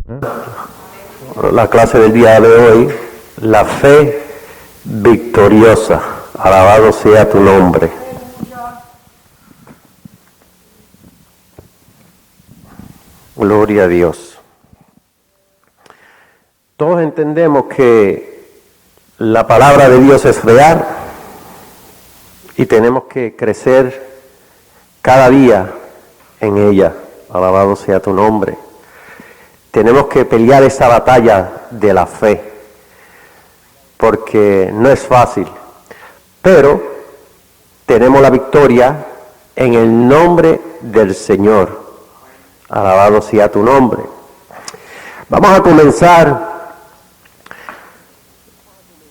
La clase del día de hoy, la fe victoriosa. Alabado sea tu nombre. Gloria a Dios. Todos entendemos que la palabra de Dios es real y tenemos que crecer cada día en ella. Alabado sea tu nombre. Tenemos que pelear esa batalla de la fe, porque no es fácil, pero tenemos la victoria en el nombre del Señor. Alabado sea tu nombre. Vamos a comenzar.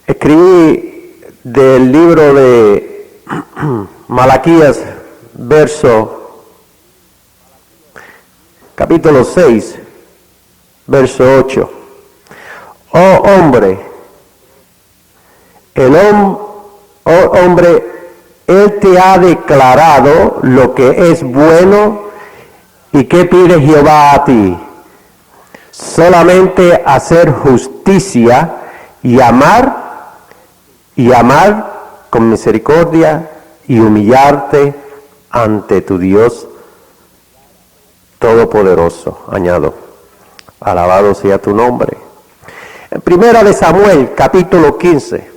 Escribí del libro de Malaquías, capítulo 6, verso 8. Oh hombre, Él te ha declarado lo que es bueno. ¿Y qué pide Jehová a ti? Solamente hacer justicia y amar con misericordia y humillarte ante tu Dios Todopoderoso. Añado, alabado sea tu nombre. En Primera de Samuel, capítulo 15,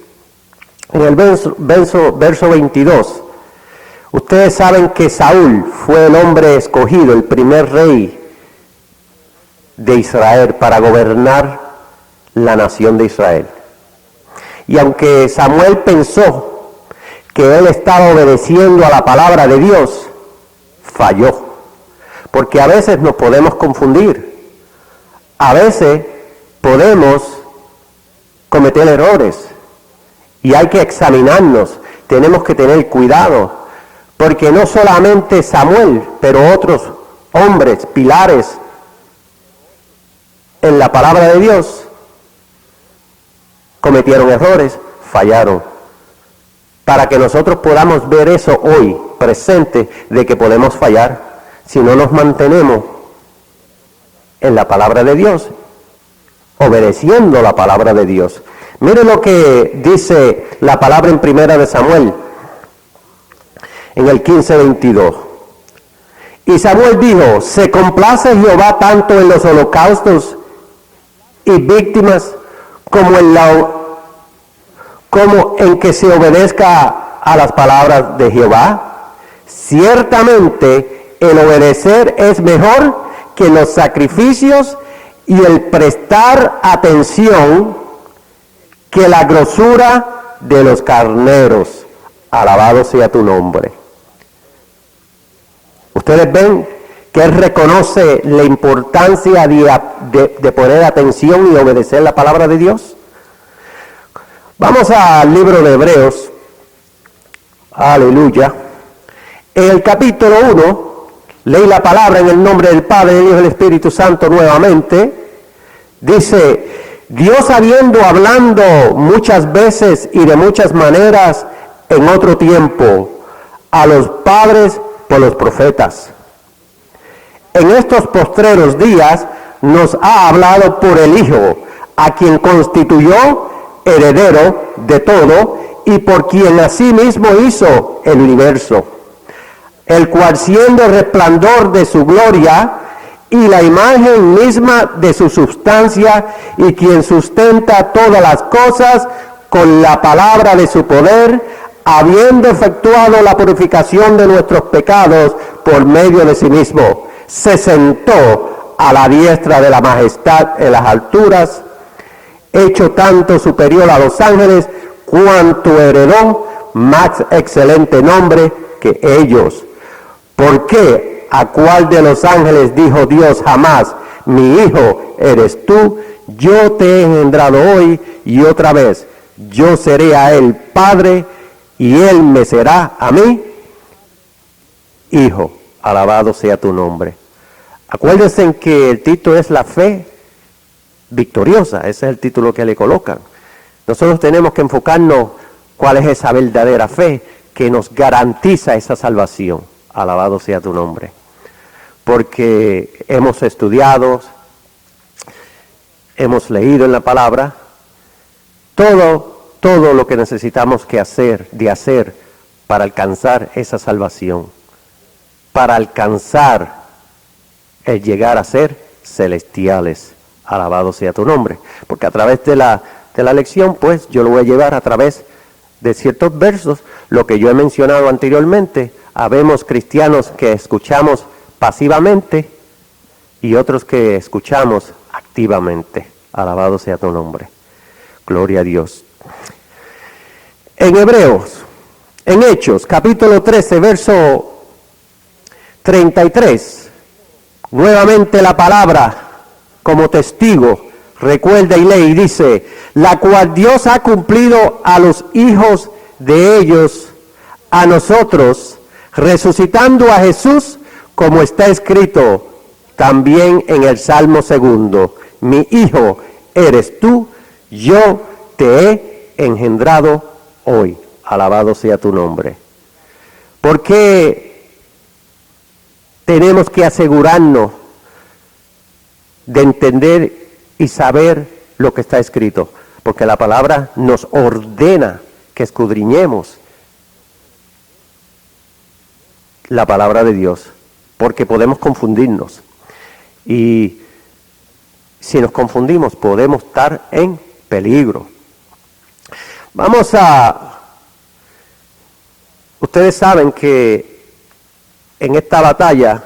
en el verso 22, ustedes saben que Saúl fue el hombre escogido, el primer rey de Israel para gobernar la nación de Israel. Y aunque Samuel pensó que él estaba obedeciendo a la palabra de Dios, falló. Porque a veces nos podemos confundir. A veces podemos cometer errores. Y hay que examinarnos. Tenemos que tener cuidado. Porque no solamente Samuel, pero otros hombres, pilares en la palabra de Dios, cometieron errores, fallaron. Para que nosotros podamos ver eso hoy, presente, de que podemos fallar, si no nos mantenemos en la palabra de Dios, obedeciendo la palabra de Dios. Mire lo que dice la palabra en Primera de Samuel, en el 15:22. Y Samuel dijo: ¿se complace Jehová tanto en los holocaustos y víctimas como en que se obedezca a las palabras de Jehová? Ciertamente el obedecer es mejor que los sacrificios y el prestar atención que la grosura de los carneros. Alabado sea tu nombre. Ustedes ven que él reconoce la importancia de poner atención y obedecer la palabra de Dios. Vamos al libro de Hebreos. Aleluya. En el capítulo 1, leí la palabra en el nombre del Padre, del Hijo y del Espíritu Santo nuevamente. Dice: Dios, habiendo hablando muchas veces y de muchas maneras en otro tiempo a los padres por los profetas, en estos postreros días nos ha hablado por el Hijo, a quien constituyó heredero de todo y por quien asimismo hizo el universo, el cual, siendo el resplandor de su gloria y la imagen misma de su substancia, y quien sustenta todas las cosas con la palabra de su poder, habiendo efectuado la purificación de nuestros pecados por medio de sí mismo, se sentó a la diestra de la majestad en las alturas, hecho tanto superior a los ángeles, cuanto heredó más excelente nombre que ellos. ¿Por qué? ¿A cuál de los ángeles dijo Dios jamás: mi hijo eres tú, yo te he engendrado hoy? Y otra vez: yo seré a él padre y él me será a mí hijo. Alabado sea tu nombre. Acuérdense en que el título es la fe victoriosa. Ese es el título que le colocan. Nosotros tenemos que enfocarnos cuál es esa verdadera fe que nos garantiza esa salvación. Alabado sea tu nombre. Porque hemos estudiado hemos leído en la palabra, todo lo que necesitamos de hacer para alcanzar esa salvación, para alcanzar el llegar a ser celestiales. Alabado sea tu nombre. Porque a través de la lección, pues, yo lo voy a llevar a través de ciertos versos, lo que yo he mencionado anteriormente. Habemos cristianos que escuchamos pasivamente y otros que escuchamos activamente. Alabado sea tu nombre. Gloria a Dios. En Hechos, capítulo 13, verso 33, nuevamente la palabra como testigo recuerda y lee y dice, la cual Dios ha cumplido a los hijos de ellos, a nosotros, resucitando a Jesús, como está escrito también en el Salmo 2, mi hijo eres tú, yo te he engendrado hoy. Alabado sea tu nombre. Porque tenemos que asegurarnos de entender y saber lo que está escrito, porque la palabra nos ordena que escudriñemos la palabra de Dios, porque podemos confundirnos, y si nos confundimos podemos estar en peligro. Ustedes saben que en esta batalla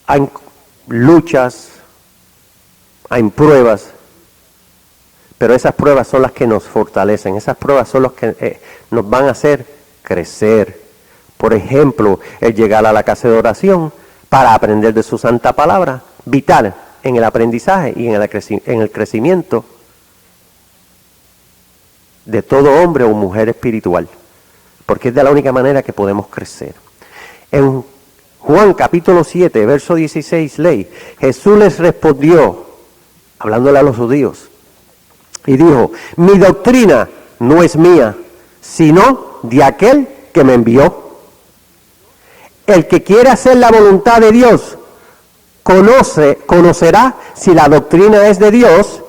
hay luchas, hay pruebas, pero esas pruebas son las que nos fortalecen, esas pruebas son las que nos van a hacer crecer. Por ejemplo, el llegar a la casa de oración para aprender de su santa palabra, vital en el aprendizaje y en el crecimiento de todo hombre o mujer espiritual, porque es de la única manera que podemos crecer. En Juan capítulo 7, verso 16, ley, Jesús les respondió, hablándole a los judíos, y dijo, mi doctrina no es mía, sino de aquel que me envió. El que quiere hacer la voluntad de Dios, conocerá si la doctrina es de Dios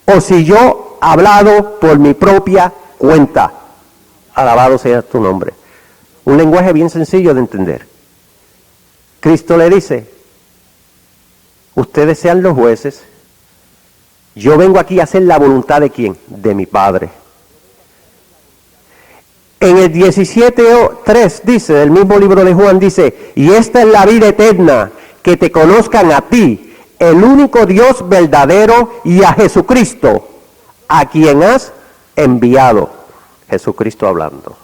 o si yo he hablado por mi propia cuenta. Alabado sea tu nombre. Un lenguaje bien sencillo de entender. Cristo le dice, ustedes sean los jueces, yo vengo aquí a hacer la voluntad de ¿quién? De mi Padre. En el 17:3 dice, del mismo libro de Juan, dice, y esta es la vida eterna, que te conozcan a ti, el único Dios verdadero, y a Jesucristo, a quien has enviado. Jesucristo hablando.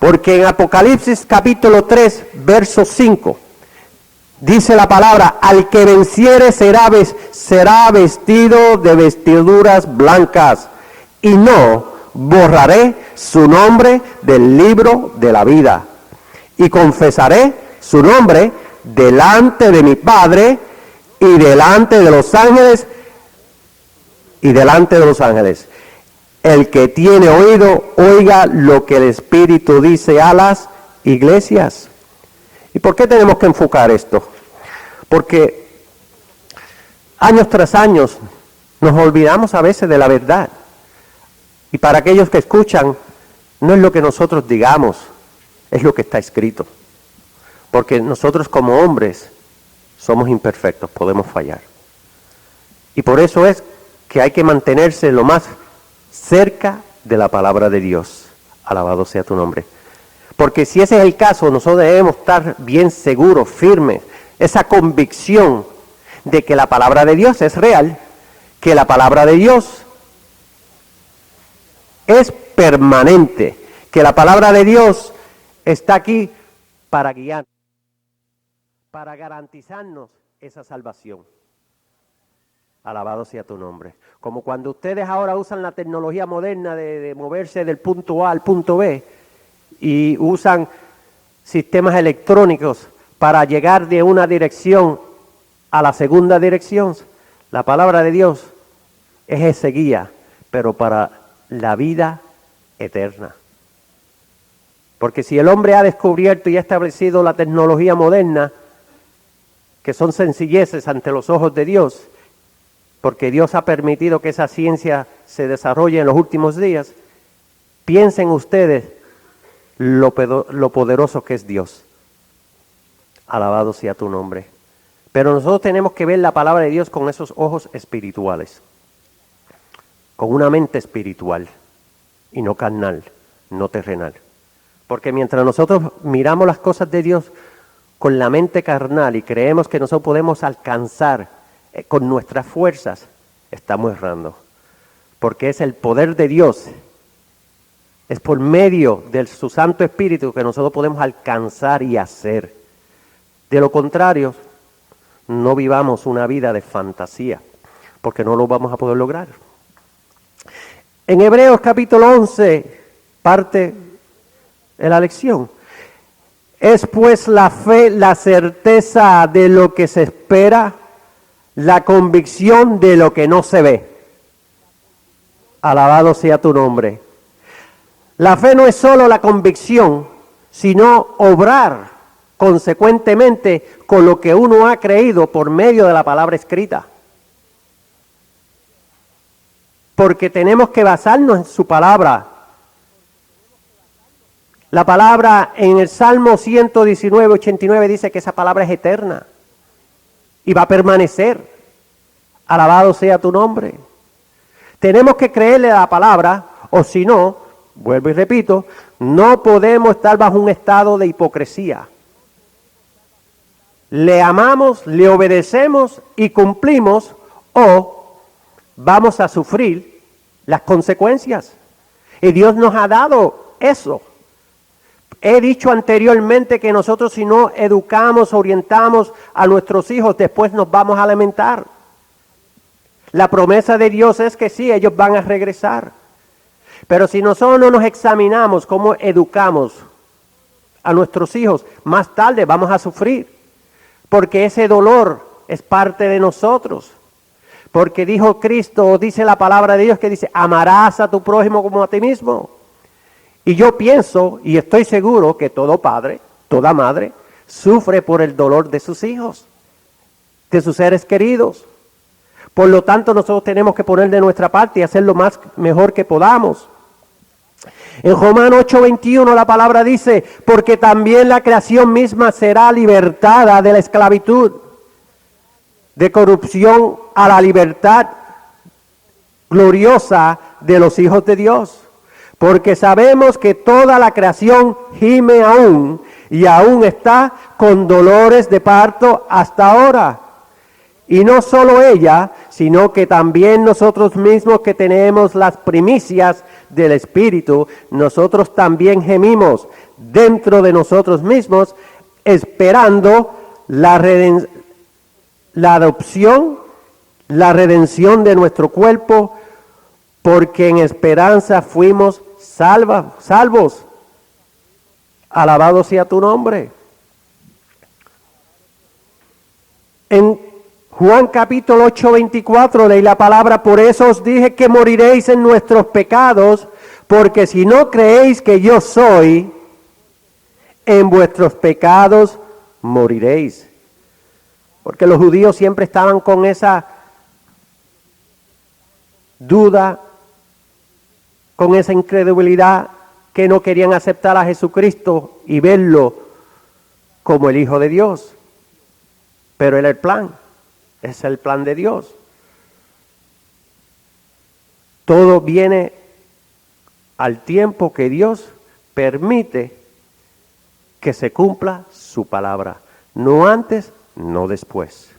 Porque en Apocalipsis capítulo 3, verso 5, dice la palabra, al que venciere será vestido de vestiduras blancas, y no borraré su nombre del libro de la vida, y confesaré su nombre delante de mi Padre y delante de los ángeles, El que tiene oído, oiga lo que el Espíritu dice a las iglesias. ¿Y por qué tenemos que enfocar esto? Porque años tras años nos olvidamos a veces de la verdad. Y para aquellos que escuchan, no es lo que nosotros digamos, es lo que está escrito. Porque nosotros como hombres somos imperfectos, podemos fallar. Y por eso es que hay que mantenerse lo más cerca de la palabra de Dios. Alabado sea tu nombre. Porque si ese es el caso, nosotros debemos estar bien seguros, firmes, esa convicción de que la palabra de Dios es real, que la palabra de Dios es permanente, que la palabra de Dios está aquí para guiar, para garantizarnos esa salvación. Alabado sea tu nombre. Como cuando ustedes ahora usan la tecnología moderna de moverse del punto A al punto B y usan sistemas electrónicos para llegar de una dirección a la segunda dirección, la palabra de Dios es ese guía, pero para la vida eterna. Porque si el hombre ha descubierto y ha establecido la tecnología moderna, que son sencilleces ante los ojos de Dios, porque Dios ha permitido que esa ciencia se desarrolle en los últimos días, piensen ustedes lo poderoso que es Dios. Alabado sea tu nombre. Pero nosotros tenemos que ver la palabra de Dios con esos ojos espirituales, con una mente espiritual y no carnal, no terrenal. Porque mientras nosotros miramos las cosas de Dios con la mente carnal y creemos que nosotros podemos alcanzar con nuestras fuerzas, estamos errando. Porque es el poder de Dios, es por medio de su Santo Espíritu que nosotros podemos alcanzar y hacer. De lo contrario, no vivamos una vida de fantasía, porque no lo vamos a poder lograr. En Hebreos capítulo 11, parte de la lección. Es pues la fe, la certeza de lo que se espera, la convicción de lo que no se ve. Alabado sea tu nombre. La fe no es solo la convicción, sino obrar consecuentemente con lo que uno ha creído por medio de la palabra escrita. Porque tenemos que basarnos en su palabra. La palabra en el Salmo 119, 89 dice que esa palabra es eterna y va a permanecer. Alabado sea tu nombre. Tenemos que creerle a la palabra, o si no, vuelvo y repito, no podemos estar bajo un estado de hipocresía. Le amamos, le obedecemos y cumplimos, o vamos a sufrir las consecuencias. Y Dios nos ha dado eso. He dicho anteriormente que nosotros si no educamos, orientamos a nuestros hijos, después nos vamos a lamentar. La promesa de Dios es que sí, ellos van a regresar. Pero si nosotros no nos examinamos cómo educamos a nuestros hijos, más tarde vamos a sufrir. Porque ese dolor es parte de nosotros. Porque dijo Cristo, dice la palabra de Dios que dice, amarás a tu prójimo como a ti mismo. Y yo pienso y estoy seguro que todo padre, toda madre, sufre por el dolor de sus hijos, de sus seres queridos. Por lo tanto, nosotros tenemos que poner de nuestra parte y hacer lo más mejor que podamos. En Romanos 8:21 la palabra dice, porque también la creación misma será libertada de la esclavitud, de corrupción a la libertad gloriosa de los hijos de Dios. Porque sabemos que toda la creación gime aún y aún está con dolores de parto hasta ahora. Y no solo ella, sino que también nosotros mismos que tenemos las primicias del Espíritu, nosotros también gemimos dentro de nosotros mismos, esperando la adopción, la redención de nuestro cuerpo, porque en esperanza fuimos salvos. Alabado sea tu nombre. En Juan capítulo 8:24 leí la palabra, por eso os dije que moriréis en nuestros pecados, porque si no creéis que yo soy, en vuestros pecados moriréis. Porque los judíos siempre estaban con esa duda, con esa incredulidad, que no querían aceptar a Jesucristo y verlo como el Hijo de Dios. Pero era el plan. Es el plan de Dios. Todo viene al tiempo que Dios permite que se cumpla su palabra. No antes, no después.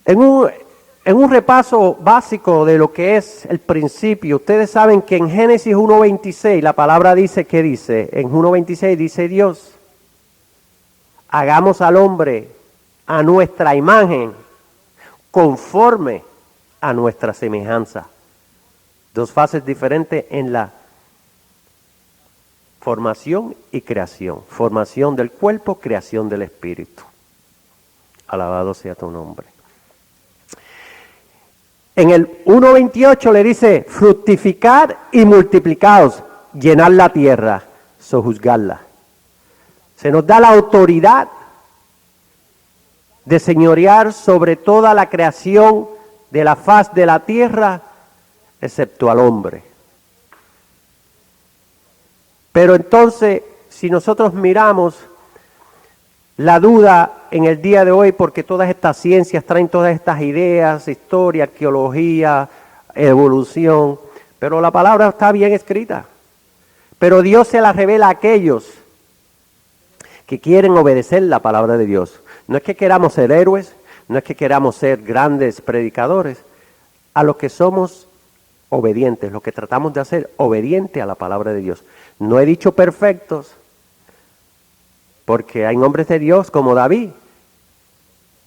En un repaso básico de lo que es el principio, ustedes saben que en Génesis 1:26 la palabra dice, ¿qué dice? En 1:26 dice Dios, hagamos al hombre a nuestra imagen, conforme a nuestra semejanza. Dos fases diferentes en la formación y creación. Formación del cuerpo, creación del espíritu. Alabado sea tu nombre. En el 1:28 le dice, fructificad y multiplicaos, llenad la tierra, sojuzgadla. Se nos da la autoridad de señorear sobre toda la creación de la faz de la tierra, excepto al hombre. Pero entonces, si nosotros miramos la duda en el día de hoy, porque todas estas ciencias traen todas estas ideas, historia, arqueología, evolución, pero la palabra está bien escrita. Pero Dios se la revela a aquellos que quieren obedecer la palabra de Dios. No es que queramos ser héroes, no es que queramos ser grandes predicadores, a los que somos obedientes, lo que tratamos de hacer, obediente a la palabra de Dios. No he dicho perfectos, porque hay hombres de Dios como David,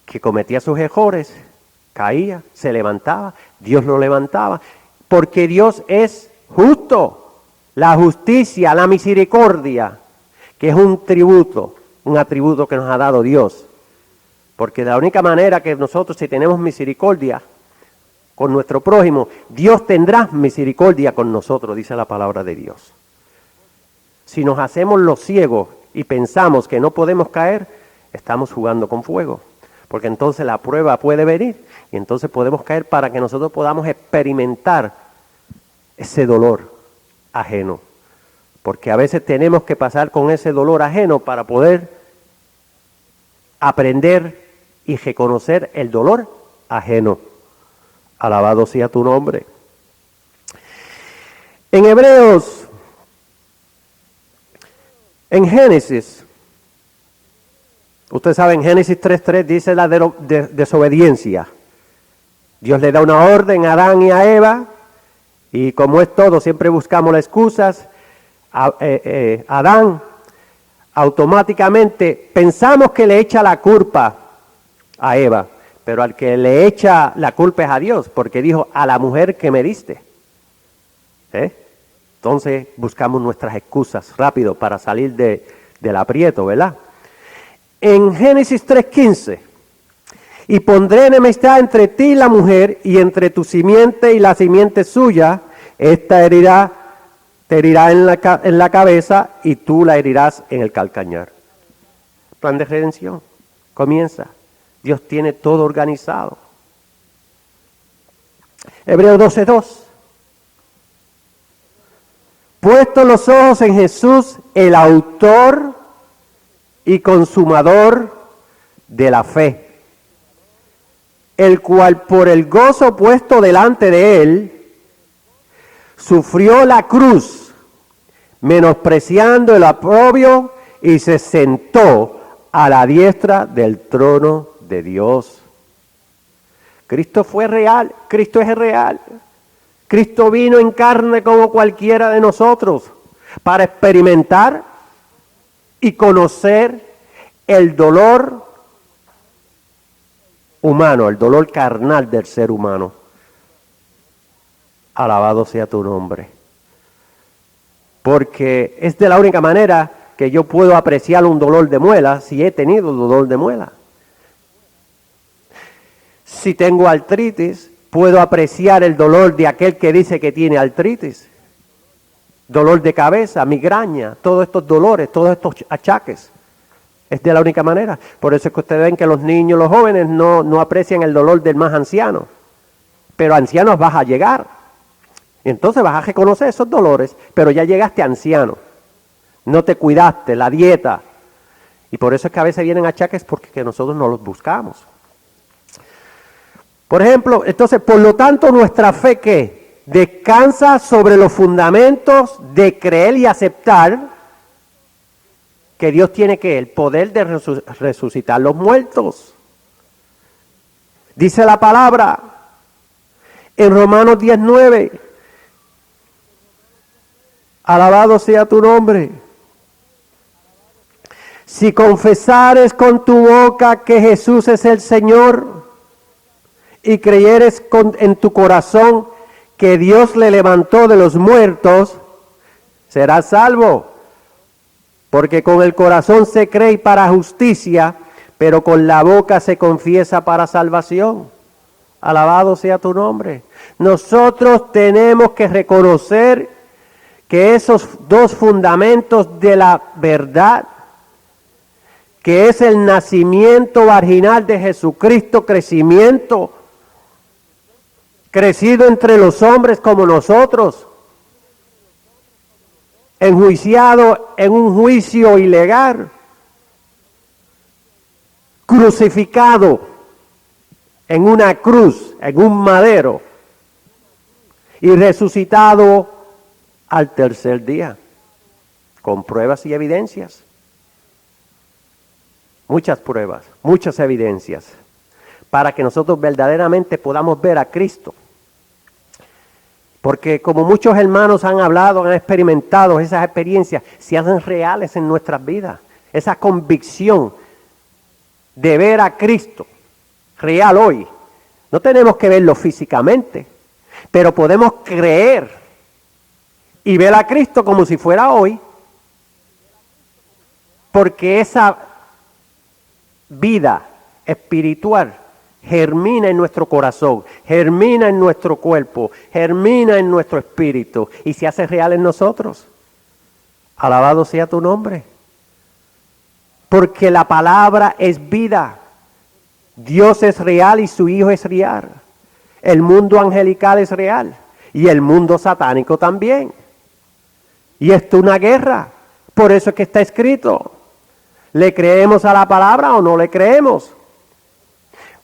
que cometía sus errores, caía, se levantaba, Dios lo levantaba, porque Dios es justo. La justicia, la misericordia, que es un atributo que nos ha dado Dios. Porque de la única manera que nosotros, si tenemos misericordia con nuestro prójimo, Dios tendrá misericordia con nosotros, dice la palabra de Dios. Si nos hacemos los ciegos y pensamos que no podemos caer, estamos jugando con fuego. Porque entonces la prueba puede venir y entonces podemos caer para que nosotros podamos experimentar ese dolor ajeno. Porque a veces tenemos que pasar con ese dolor ajeno para poder aprender y reconocer el dolor ajeno. Alabado sea tu nombre. En Hebreos, en Génesis, ustedes saben, Génesis 3:3 dice la desobediencia. Dios le da una orden a Adán y a Eva, y como es todo, siempre buscamos las excusas. Adán automáticamente pensamos que le echa la culpa a Eva, pero al que le echa la culpa es a Dios, porque dijo, a la mujer que me diste. Entonces buscamos nuestras excusas rápido para salir del aprieto, ¿verdad? En Génesis 3:15, y pondré enemistad entre ti y la mujer, y entre tu simiente y la simiente suya, esta te herirá en la cabeza, y tú la herirás en el calcañar. Plan de redención comienza. Dios tiene todo organizado. Hebreos 12:2. Puestos los ojos en Jesús, el autor y consumador de la fe, el cual por el gozo puesto delante de él, sufrió la cruz, menospreciando el oprobio, y se sentó a la diestra del trono de Dios. Cristo fue real, Cristo es real. Cristo vino en carne como cualquiera de nosotros para experimentar y conocer el dolor humano, el dolor carnal del ser humano. Alabado sea tu nombre. Porque es de la única manera que yo puedo apreciar un dolor de muela si he tenido dolor de muela. Si tengo artritis, puedo apreciar el dolor de aquel que dice que tiene artritis. Dolor de cabeza, migraña, todos estos dolores, todos estos achaques. Es de la única manera. Por eso es que ustedes ven que los niños, los jóvenes no aprecian el dolor del más anciano. Pero ancianos vas a llegar. Y entonces vas a reconocer esos dolores, pero ya llegaste anciano. No te cuidaste, la dieta. Y por eso es que a veces vienen achaques porque nosotros no los buscamos. Por ejemplo, entonces, por lo tanto, nuestra fe ¿qué? Descansa sobre los fundamentos de creer y aceptar que Dios tiene ¿qué? El poder de resucitar los muertos. Dice la palabra en Romanos 10:9. Alabado sea tu nombre. Si confesares con tu boca que Jesús es el Señor y creyeres en tu corazón que Dios le levantó de los muertos, serás salvo. Porque con el corazón se cree para justicia, pero con la boca se confiesa para salvación. Alabado sea tu nombre. Nosotros tenemos que reconocer que esos dos fundamentos de la verdad que es el nacimiento virginal de Jesucristo, crecimiento, crecido entre los hombres como nosotros, enjuiciado en un juicio ilegal, crucificado en una cruz, en un madero, y resucitado al tercer día, con pruebas y evidencias. Muchas pruebas, muchas evidencias, para que nosotros verdaderamente podamos ver a Cristo. Porque como muchos hermanos han hablado, han experimentado esas experiencias, se hacen reales en nuestras vidas. Esa convicción de ver a Cristo real hoy. No tenemos que verlo físicamente, pero podemos creer y ver a Cristo como si fuera hoy, porque esa vida espiritual germina en nuestro corazón, germina en nuestro cuerpo, germina en nuestro espíritu y se hace real en nosotros. Alabado sea tu nombre. Porque la palabra es vida. Dios es real y su Hijo es real. El mundo angelical es real y el mundo satánico también. Y esto es una guerra. Por eso es que está escrito. ¿Le creemos a la palabra o no le creemos?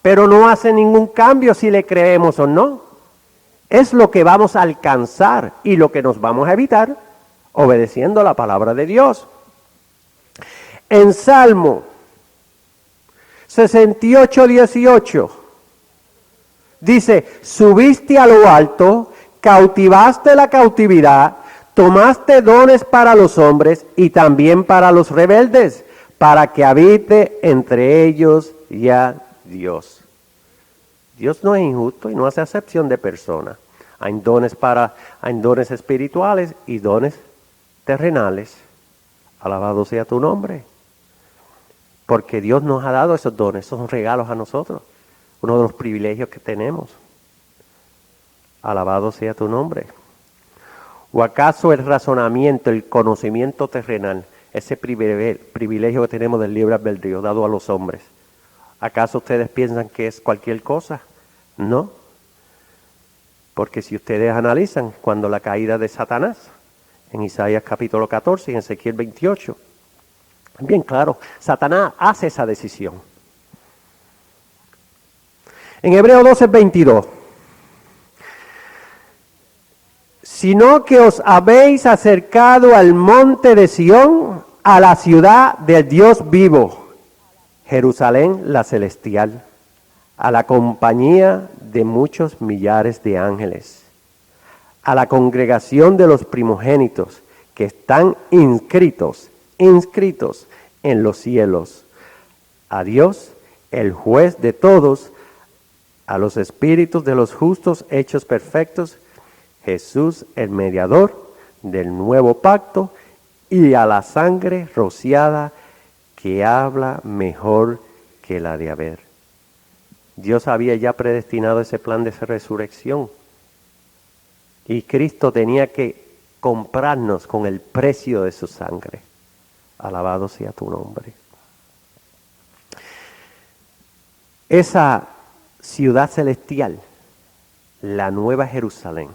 Pero no hace ningún cambio si le creemos o no. Es lo que vamos a alcanzar y lo que nos vamos a evitar obedeciendo la palabra de Dios. En Salmo 68:18 dice, subiste a lo alto, cautivaste la cautividad, tomaste dones para los hombres y también para los rebeldes, para que habite entre ellos ya Dios. Dios no es injusto y no hace acepción de personas. Hay dones espirituales y dones terrenales. Alabado sea tu nombre. Porque Dios nos ha dado esos dones, esos son regalos a nosotros. Uno de los privilegios que tenemos. Alabado sea tu nombre. ¿O acaso el razonamiento, el conocimiento terrenal, ese privilegio que tenemos del libre albedrío dado a los hombres, ¿acaso ustedes piensan que es cualquier cosa? No. Porque si ustedes analizan cuando la caída de Satanás, en Isaías capítulo 14 y en Ezequiel 28, bien claro, Satanás hace esa decisión. En Hebreos 12:22, sino que os habéis acercado al monte de Sión, a la ciudad del Dios vivo, Jerusalén la celestial, a la compañía de muchos millares de ángeles, a la congregación de los primogénitos que están inscritos en los cielos, a Dios, el juez de todos, a los espíritus de los justos hechos perfectos, Jesús el mediador del nuevo pacto, y a la sangre rociada que habla mejor que la de Abel. Dios había ya predestinado ese plan de esa resurrección. Y Cristo tenía que comprarnos con el precio de su sangre. Alabado sea tu nombre. Esa ciudad celestial, la nueva Jerusalén,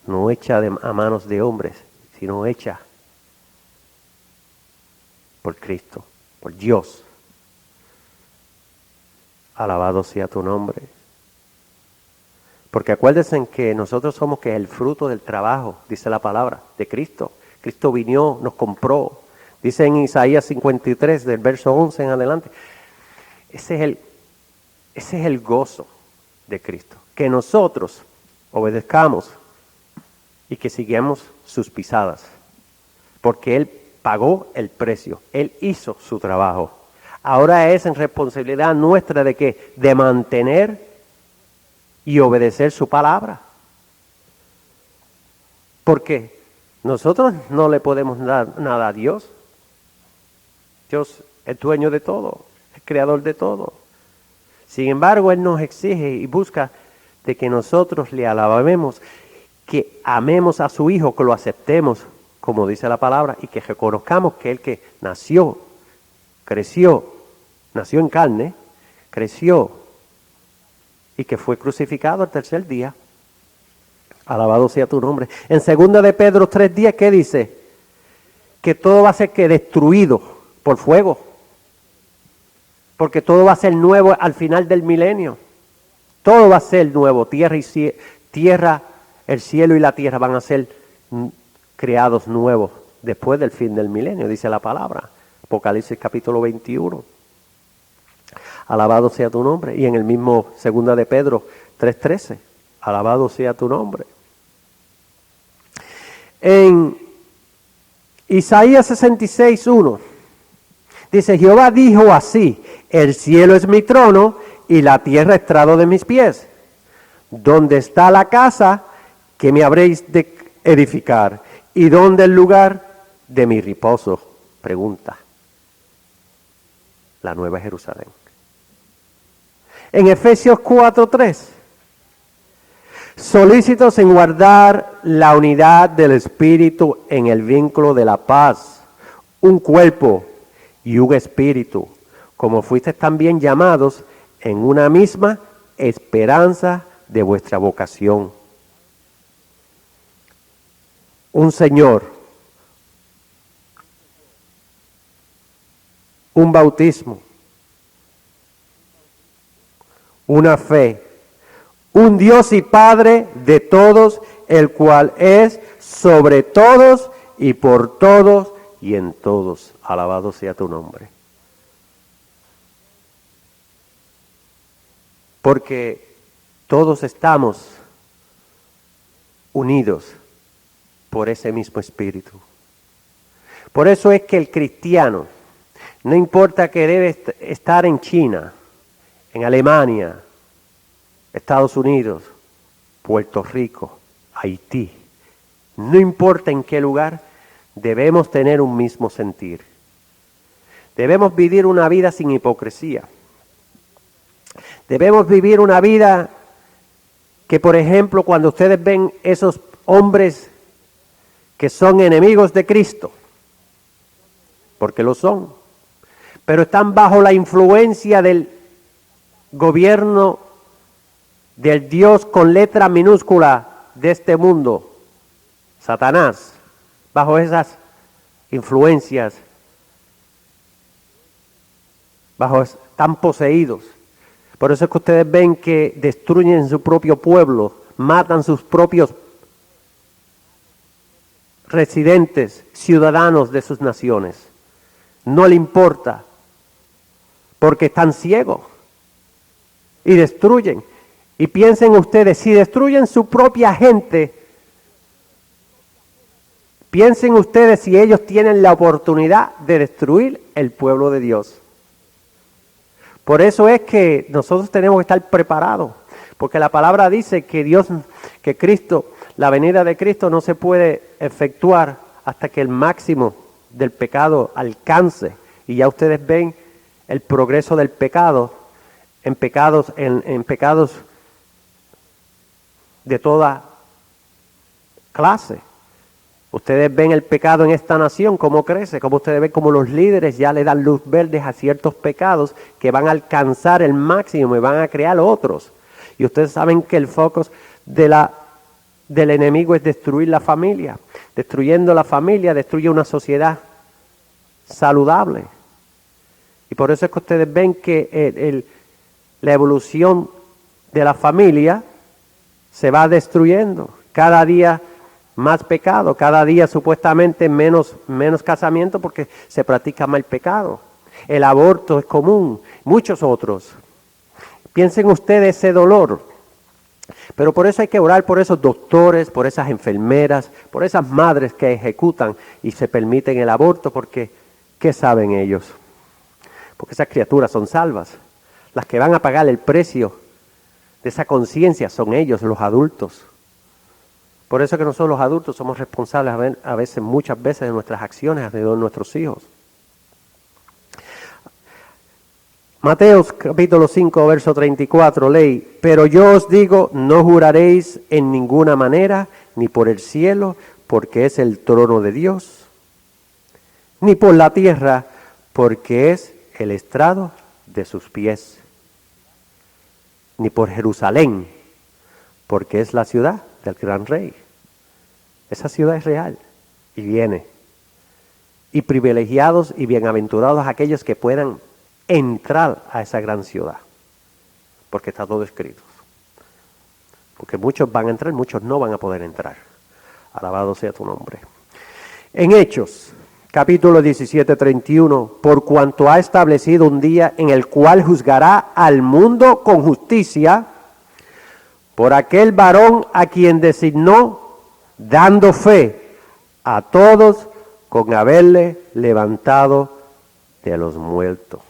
no hecha a manos de hombres, sino hecha por Cristo, por Dios. Alabado sea tu nombre. Porque acuérdense que nosotros somos que el fruto del trabajo, dice la palabra, de Cristo. Cristo vino, nos compró. Dice en Isaías 53, del verso 11 en adelante. Ese es el gozo de Cristo. Que nosotros obedezcamos y que sigamos sus pisadas. Porque Él pagó el precio. Él hizo su trabajo. Ahora es en responsabilidad nuestra de que de mantener y obedecer su palabra. Porque nosotros no le podemos dar nada a Dios. Dios es dueño de todo, es creador de todo. Sin embargo, Él nos exige y busca de que nosotros le alabemos, que amemos a su Hijo, que lo aceptemos, como dice la palabra, y que reconozcamos que Él que nació creció, nació en carne, creció y que fue crucificado el tercer día. Alabado sea tu nombre. En 2 de Pedro 3:10, ¿qué dice? Que todo va a ser destruido por fuego. Porque todo va a ser nuevo al final del milenio. Todo va a ser nuevo. Tierra, el cielo y la tierra van a ser creados nuevos después del fin del milenio, dice la palabra. Apocalipsis capítulo 21. Alabado sea tu nombre. Y en el mismo 2 de Pedro 3:13. Alabado sea tu nombre. En Isaías 66:1 dice, Jehová dijo así, el cielo es mi trono y la tierra estrado de mis pies. ¿Dónde está la casa que me habréis de edificar? ¿Y dónde el lugar de mi reposo? Pregunta. La Nueva Jerusalén. En Efesios 4:3. Solícitos en guardar la unidad del Espíritu en el vínculo de la paz, un cuerpo y un espíritu, como fuisteis también llamados en una misma esperanza de vuestra vocación. Un Señor, un bautismo, una fe, un Dios y Padre de todos, el cual es sobre todos y por todos y en todos. Alabado sea tu nombre. Porque todos estamos unidos por ese mismo espíritu. Por eso es que el cristiano, no importa que debe estar en China, en Alemania, Estados Unidos, Puerto Rico, Haití, no importa en qué lugar, debemos tener un mismo sentir. Debemos vivir una vida sin hipocresía. Debemos vivir una vida que, por ejemplo, cuando ustedes ven esos hombres que son enemigos de Cristo, porque lo son, pero están bajo la influencia del gobierno del Dios con letra minúscula de este mundo, Satanás, bajo esas influencias, están poseídos. Por eso es que ustedes ven que destruyen su propio pueblo, matan sus propios residentes, ciudadanos de sus naciones. No le importa, porque están ciegos y destruyen. Y piensen ustedes, si destruyen su propia gente, piensen ustedes si ellos tienen la oportunidad de destruir el pueblo de Dios. Por eso es que nosotros tenemos que estar preparados, porque la palabra dice que Cristo, la venida de Cristo no se puede efectuar hasta que el máximo del pecado alcance. Y ya ustedes ven el progreso del pecado, en pecados de toda clase. Ustedes ven el pecado en esta nación, cómo crece, cómo ustedes ven cómo los líderes ya le dan luz verde a ciertos pecados que van a alcanzar el máximo y van a crear otros. Y ustedes saben que el foco del enemigo es destruir la familia. Destruyendo la familia, destruye una sociedad saludable. Y por eso es que ustedes ven que la evolución de la familia se va destruyendo. Cada día más pecado, cada día supuestamente menos casamiento porque se practica más el pecado. El aborto es común, muchos otros. Piensen ustedes ese dolor. Pero por eso hay que orar por esos doctores, por esas enfermeras, por esas madres que ejecutan y se permiten el aborto, porque ¿qué saben ellos? Porque esas criaturas son salvas. Las que van a pagar el precio de esa conciencia son ellos, los adultos. Por eso que nosotros los adultos somos responsables muchas veces de nuestras acciones alrededor de nuestros hijos. Mateo capítulo 5, verso 34, ley, pero yo os digo, no juraréis en ninguna manera, ni por el cielo, porque es el trono de Dios, ni por la tierra, porque es el estrado de sus pies, ni por Jerusalén, porque es la ciudad del gran rey. Esa ciudad es real y viene. Y privilegiados y bienaventurados aquellos que puedan entrar a esa gran ciudad, porque está todo escrito. Porque muchos van a entrar, muchos no van a poder entrar. Alabado sea tu nombre. En Hechos, capítulo 17, 31, por cuanto ha establecido un día en el cual juzgará al mundo con justicia, por aquel varón a quien designó, dando fe a todos con haberle levantado de los muertos.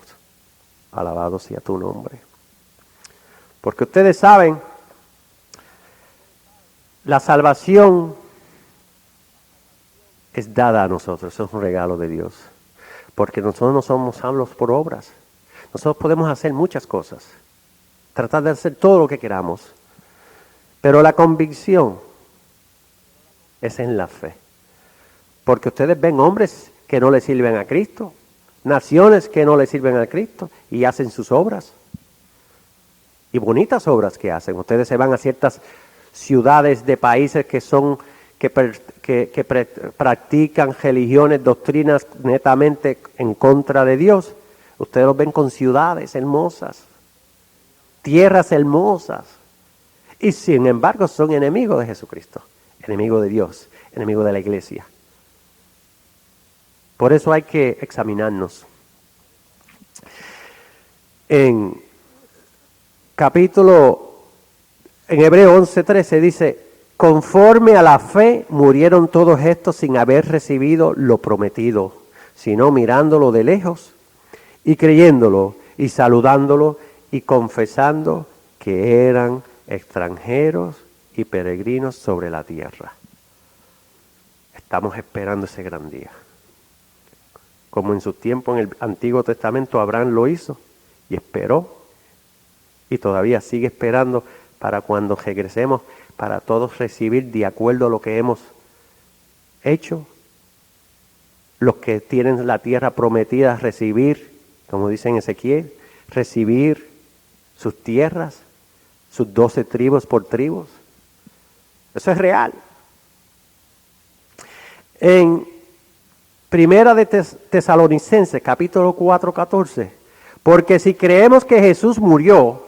Alabado sea tu nombre. Porque ustedes saben, la salvación es dada a nosotros, es un regalo de Dios. Porque nosotros no somos salvos por obras. Nosotros podemos hacer muchas cosas, tratar de hacer todo lo que queramos, pero la convicción es en la fe. Porque ustedes ven hombres que no le sirven a Cristo, naciones que no le sirven a Cristo y hacen sus obras. Y bonitas obras que hacen. Ustedes se van a ciertas ciudades de países que son que practican religiones, doctrinas netamente en contra de Dios. Ustedes los ven con ciudades hermosas, tierras hermosas, y sin embargo son enemigos de Jesucristo, enemigos de Dios, enemigos de la iglesia. Por eso hay que examinarnos. En Hebreo 11:13 dice, conforme a la fe murieron todos estos sin haber recibido lo prometido, sino mirándolo de lejos y creyéndolo y saludándolo y confesando que eran extranjeros y peregrinos sobre la tierra. Estamos esperando ese gran día. Como en su tiempo en el Antiguo Testamento Abraham lo hizo y esperó y todavía sigue esperando para cuando regresemos, para todos recibir de acuerdo a lo que hemos hecho. Los que tienen la tierra prometida, recibir, como dice en Ezequiel, recibir sus tierras, sus 12 tribus por tribus. Eso es real. En Primera de Tesalonicenses, capítulo 4, 14, porque si creemos que Jesús murió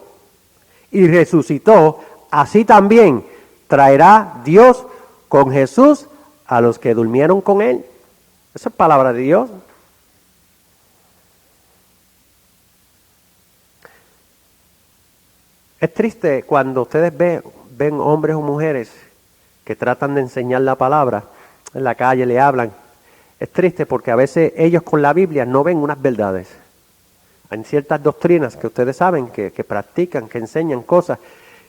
y resucitó, así también traerá Dios con Jesús a los que durmieron con él. Esa es palabra de Dios. Es triste cuando ustedes ven hombres o mujeres que tratan de enseñar la palabra, en la calle le hablan. Es triste porque a veces ellos con la Biblia no ven unas verdades. Hay ciertas doctrinas que ustedes saben que practican, que enseñan cosas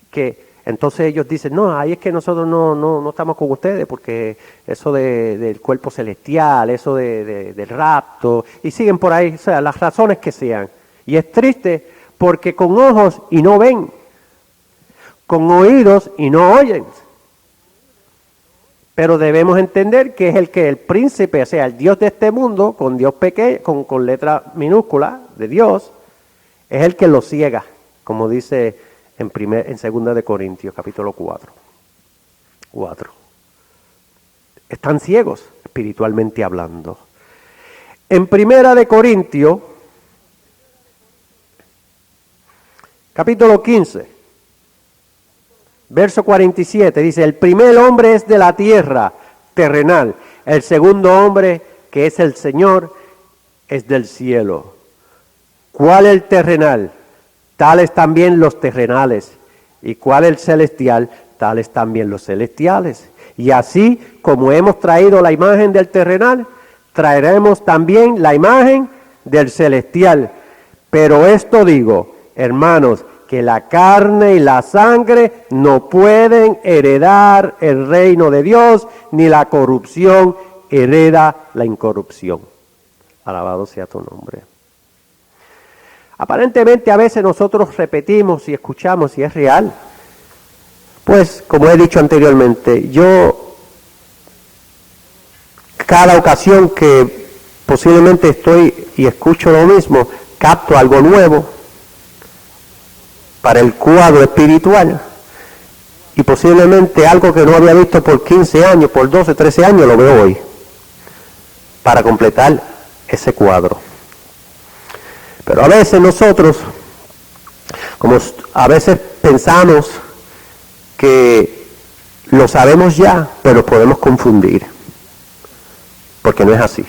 que entonces ellos dicen, no, ahí es que nosotros no estamos con ustedes porque eso del cuerpo celestial, eso del rapto, y siguen por ahí, o sea, las razones que sean. Y es triste porque con ojos y no ven, con oídos y no oyen. Pero debemos entender que es el príncipe, o sea, el Dios de este mundo, con Dios pequeño, con letra minúscula de Dios, es el que lo ciega, como dice en 2 de Corintios, capítulo 4. Están ciegos, espiritualmente hablando. En 1 de Corintios, capítulo 15, verso 47, dice, el primer hombre es de la tierra, terrenal. El segundo hombre, que es el Señor, es del cielo. ¿Cuál el terrenal? Tales también los terrenales. ¿Y cuál el celestial? Tales también los celestiales. Y así como hemos traído la imagen del terrenal, traeremos también la imagen del celestial. Pero esto digo, hermanos, que la carne y la sangre no pueden heredar el reino de Dios, ni la corrupción hereda la incorrupción. Alabado sea tu nombre. Aparentemente a veces nosotros repetimos y escuchamos y es real. Pues, como he dicho anteriormente, yo cada ocasión que posiblemente estoy y escucho lo mismo, capto algo nuevo para el cuadro espiritual y posiblemente algo que no había visto por 15 años, por 12, 13 años, lo veo hoy para completar ese cuadro. Pero a veces nosotros, como a veces pensamos que lo sabemos ya, pero podemos confundir, porque no es así.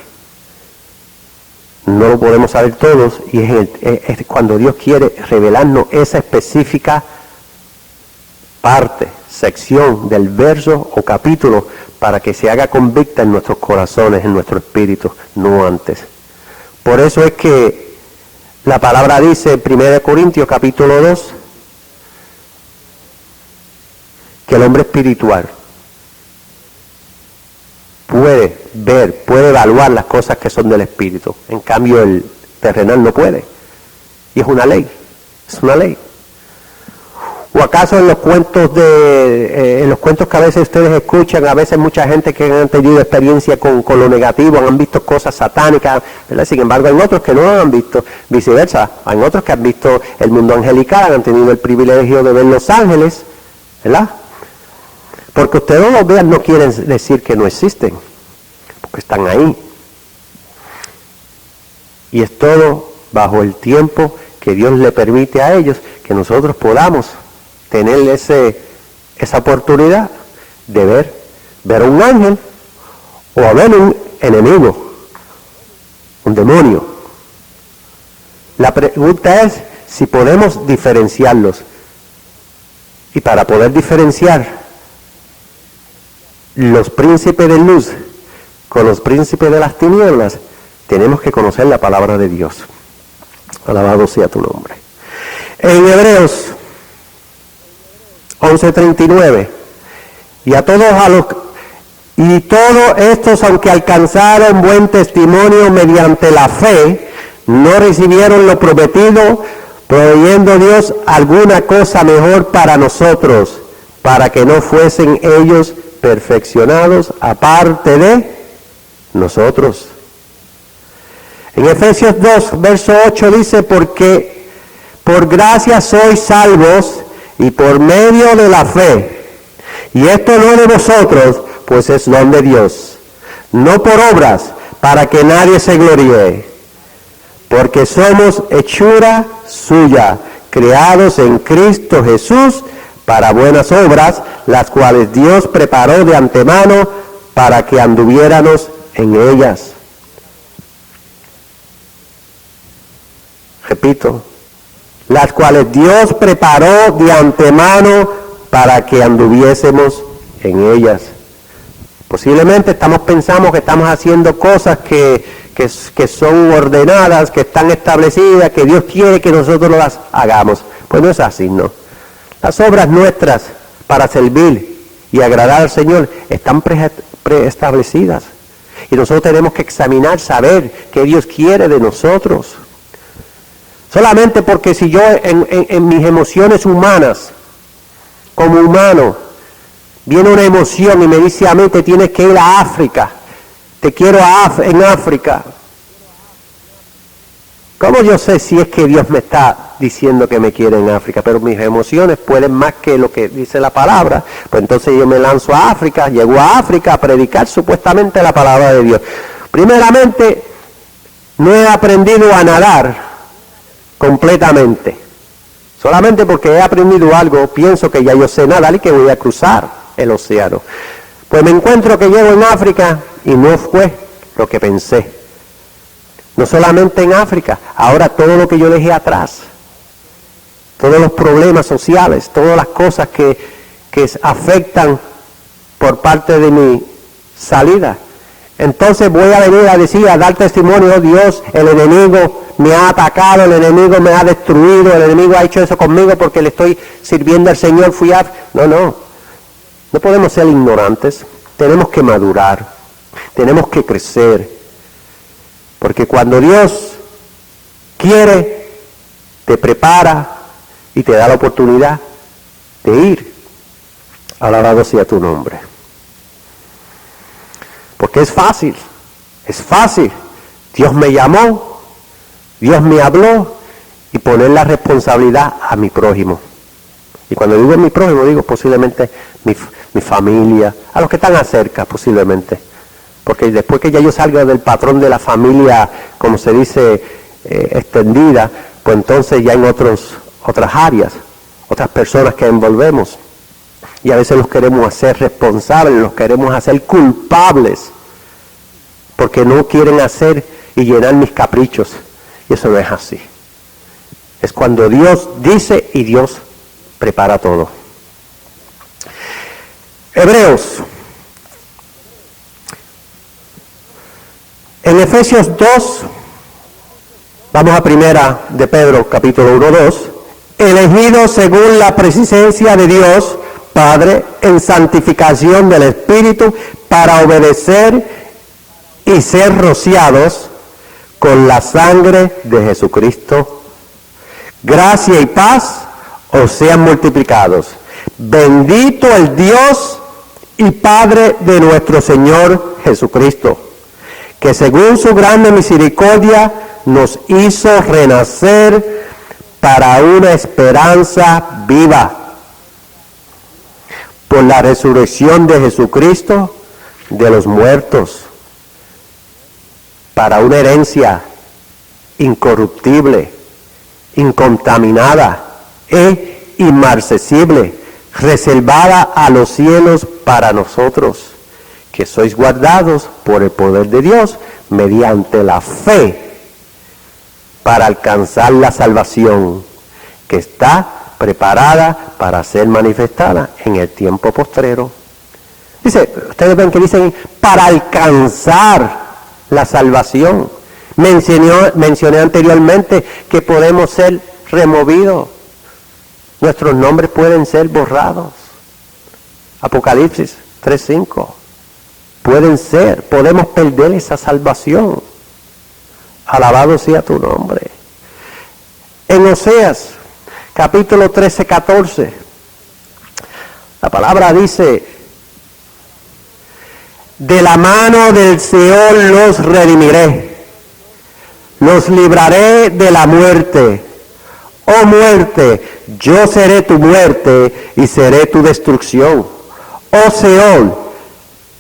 No lo podemos saber todos y es cuando Dios quiere revelarnos esa específica parte, sección del verso o capítulo para que se haga convicta en nuestros corazones, en nuestro espíritu, no antes. Por eso es que la palabra dice en 1 Corintios capítulo 2 que el hombre espiritual puede ver, puede evaluar las cosas que son del espíritu. En cambio el terrenal no puede. Y es una ley. Es una ley. ¿O acaso en los cuentos en los cuentos que a veces ustedes escuchan, a veces mucha gente que han tenido experiencia con lo negativo, han visto cosas satánicas, ¿verdad? Sin embargo, hay otros que no lo han visto, viceversa. Hay otros que han visto el mundo angelical, han tenido el privilegio de ver los ángeles, ¿verdad? Porque ustedes no los vean no quieren decir que no existen, porque están ahí. Y es todo bajo el tiempo que Dios le permite a ellos que nosotros podamos tener esa oportunidad de ver a un ángel o a ver un enemigo, un demonio. La pregunta es si podemos diferenciarlos. Y para poder diferenciar los príncipes de luz con los príncipes de las tinieblas, tenemos que conocer la palabra de Dios. Alabado sea tu nombre. En Hebreos 11:39, y todos estos, aunque alcanzaron buen testimonio mediante la fe, no recibieron lo prometido, proveyendo Dios alguna cosa mejor para nosotros, para que no fuesen ellos perfeccionados aparte de nosotros. En Efesios 2, verso 8 dice, porque por gracia sois salvos y por medio de la fe. Y esto no de vosotros, pues es don de Dios. No por obras, para que nadie se gloríe. Porque somos hechura suya, creados en Cristo Jesús para buenas obras, las cuales Dios preparó de antemano para que anduviéramos en ellas. Repito, las cuales Dios preparó de antemano para que anduviésemos en ellas. Posiblemente pensamos que estamos haciendo cosas que son ordenadas, que están establecidas, que Dios quiere que nosotros las hagamos. Pues no es así, ¿no? Las obras nuestras para servir y agradar al Señor están preestablecidas. Y nosotros tenemos que examinar, saber qué Dios quiere de nosotros. Solamente porque si yo en mis emociones humanas, como humano, viene una emoción y me dice a mí, te tienes que ir a África, te quiero en África. ¿Cómo yo sé si es que Dios me está diciendo que me quiere en África? Pero mis emociones pueden más que lo que dice la palabra. Pues entonces yo me lanzo a África, llego a África a predicar supuestamente la palabra de Dios. Primeramente, no he aprendido a nadar completamente. Solamente porque he aprendido algo, pienso que ya yo sé nadar y que voy a cruzar el océano. Pues me encuentro que llego en África y no fue lo que pensé. No solamente en África, ahora todo lo que yo dejé atrás, todos los problemas sociales, todas las cosas que afectan por parte de mi salida. Entonces voy a venir a decir, a dar testimonio, oh Dios, el enemigo me ha atacado, el enemigo me ha destruido, el enemigo ha hecho eso conmigo porque le estoy sirviendo al Señor, no podemos ser ignorantes, tenemos que madurar, tenemos que crecer, porque cuando Dios quiere, te prepara y te da la oportunidad de ir. Alabado sea tu nombre. Porque es fácil. Dios me llamó, Dios me habló, y poner la responsabilidad a mi prójimo. Y cuando digo mi prójimo, digo posiblemente mi familia, a los que están acerca posiblemente. Porque después que ya yo salga del patrón de la familia, como se dice, extendida, pues entonces ya en otras áreas, otras personas que envolvemos. Y a veces los queremos hacer responsables, los queremos hacer culpables, porque no quieren hacer y llenar mis caprichos. Y eso no es así. Es cuando Dios dice y Dios prepara todo. Hebreos. En Efesios 2, vamos a primera de Pedro, capítulo 1, 2. Elegidos según la presencia de Dios, Padre, en santificación del Espíritu, para obedecer y ser rociados con la sangre de Jesucristo. Gracia y paz os sean multiplicados. Bendito el Dios y Padre de nuestro Señor Jesucristo, que según su grande misericordia nos hizo renacer para una esperanza viva, por la resurrección de Jesucristo de los muertos, para una herencia incorruptible, incontaminada e inmarcesible, reservada a los cielos para nosotros, que sois guardados por el poder de Dios mediante la fe, para alcanzar la salvación que está preparada para ser manifestada en el tiempo postrero. Dice, ustedes ven que dicen para alcanzar la salvación. Mencioné anteriormente que podemos ser removidos. Nuestros nombres pueden ser borrados. Apocalipsis 3:5. Podemos perder esa salvación. Alabado sea tu nombre. En Oseas, capítulo 13-14, la palabra dice: de la mano del Seol los redimiré, los libraré de la muerte. Oh muerte, yo seré tu muerte y seré tu destrucción. Oh Seol,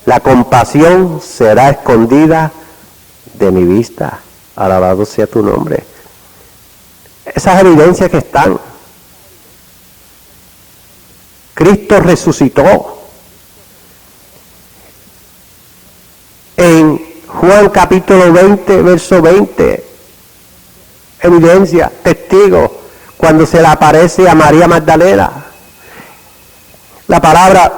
la compasión será escondida de mi vista. Alabado sea tu nombre. Esas evidencias que están. Cristo resucitó. En Juan capítulo 20, verso 20, evidencia, testigo, cuando se le aparece a María Magdalena. La palabra,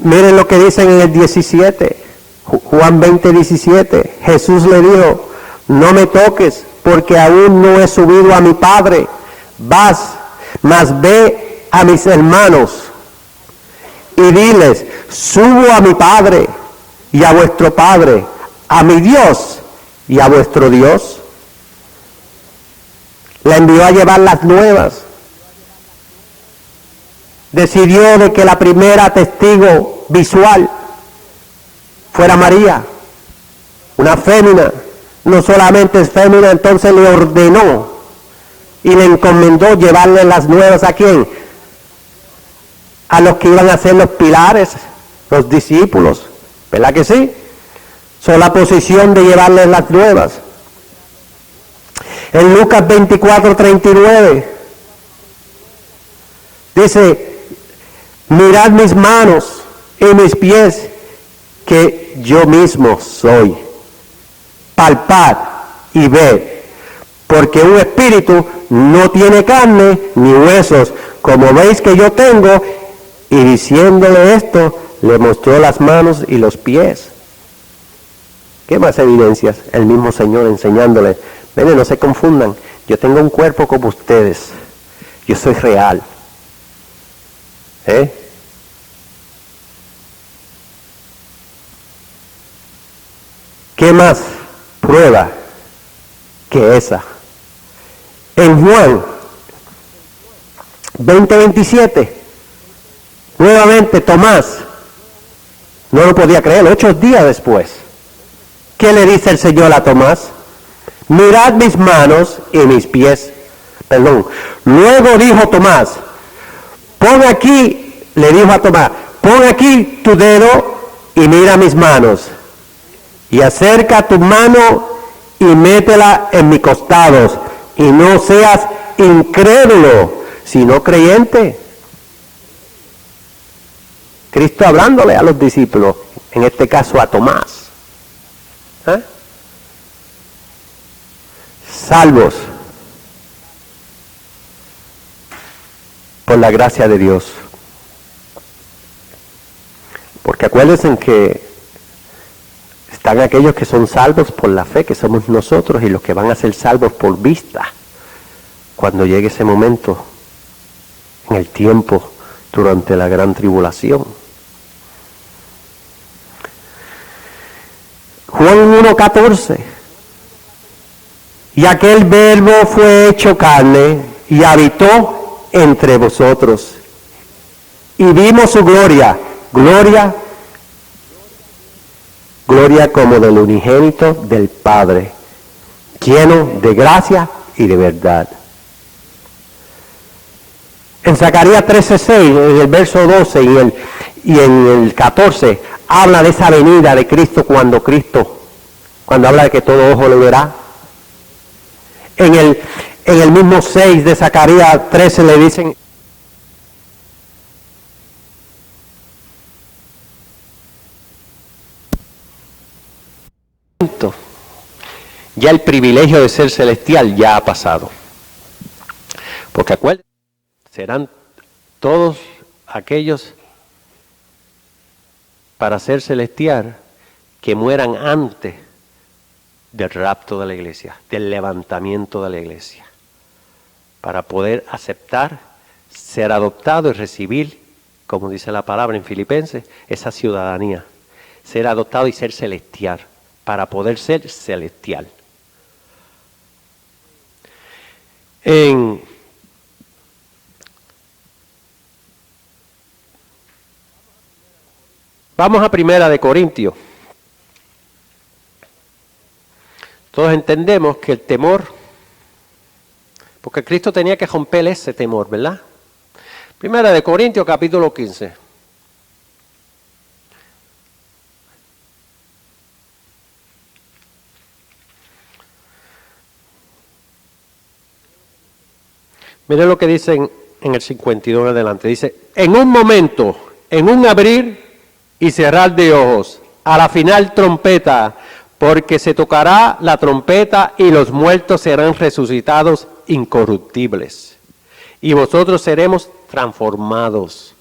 miren lo que dicen en el 17, Juan 20, 17, Jesús le dijo: no me toques, porque aún no he subido a mi Padre. Mas ve a mis hermanos y diles: subo a mi Padre y a vuestro Padre, a mi Dios y a vuestro Dios. La envió a llevar las nuevas. Decidió de que la primera testigo visual fuera María, una fémina. No solamente es fémina, entonces le ordenó y le encomendó llevarle las nuevas. ¿A quién? A los que iban a ser los pilares, los discípulos, ¿verdad que sí? Son la posición de llevarles las nuevas. En Lucas 24:39 dice: mirad mis manos y mis pies, que yo mismo soy. Palpad y ved, porque un espíritu no tiene carne ni huesos, como veis que yo tengo. Y diciéndole esto, le mostró las manos y los pies. ¿Qué más evidencias? El mismo Señor enseñándole: ven, no se confundan, yo tengo un cuerpo como ustedes, yo soy real. ¿Qué más prueba que esa? En Juan 20:27, nuevamente Tomás no lo podía creer, 8 días después. ¿qué le dice el Señor a Tomás? Mirad mis manos y mis pies. Perdón. Luego dijo Tomás, pon aquí, le dijo a Tomás, pon aquí tu dedo y mira mis manos. Y acerca tu mano y métela en mis costados. Y no seas incrédulo, sino creyente. Cristo hablándole a los discípulos, en este caso a Tomás. Salvos por la gracia de Dios. Porque acuérdense que están aquellos que son salvos por la fe, que somos nosotros, y los que van a ser salvos por vista, cuando llegue ese momento, en el tiempo, durante la gran tribulación. Juan 1:14. Y aquel verbo fue hecho carne y habitó entre vosotros. Y vimos su gloria, gloria como del unigénito del Padre, lleno de gracia y de verdad. En Zacarías 13:6, en el verso 12 y en el 14, habla de esa venida de Cristo cuando habla de que todo ojo lo verá. En el mismo 6 de Zacarías 13 le dicen, ya el privilegio de ser celestial ya ha pasado. Porque acuérdense, serán todos aquellos para ser celestial que mueran antes del rapto de la iglesia, del levantamiento de la iglesia, para poder aceptar, ser adoptado y recibir, como dice la palabra en Filipenses, esa ciudadanía, ser adoptado y ser celestial, para poder ser celestial. Vamos a Primera de Corintios. Todos entendemos que el temor, porque Cristo tenía que romper ese temor, ¿verdad? Primera de Corintios, capítulo 15. Miren lo que dicen en el 52 en adelante. Dice, en un momento, en un abrir y cerrar de ojos, a la final trompeta, porque se tocará la trompeta y los muertos serán resucitados incorruptibles. Y vosotros seremos transformados.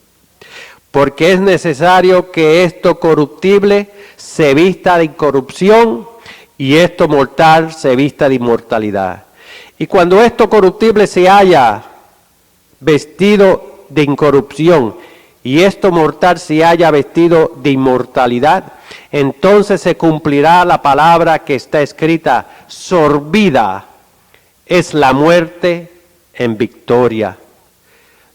Porque es necesario que esto corruptible se vista de incorrupción y esto mortal se vista de inmortalidad. Y cuando esto corruptible se haya vestido de incorrupción y esto mortal se haya vestido de inmortalidad, entonces se cumplirá la palabra que está escrita, sorbida es la muerte en victoria.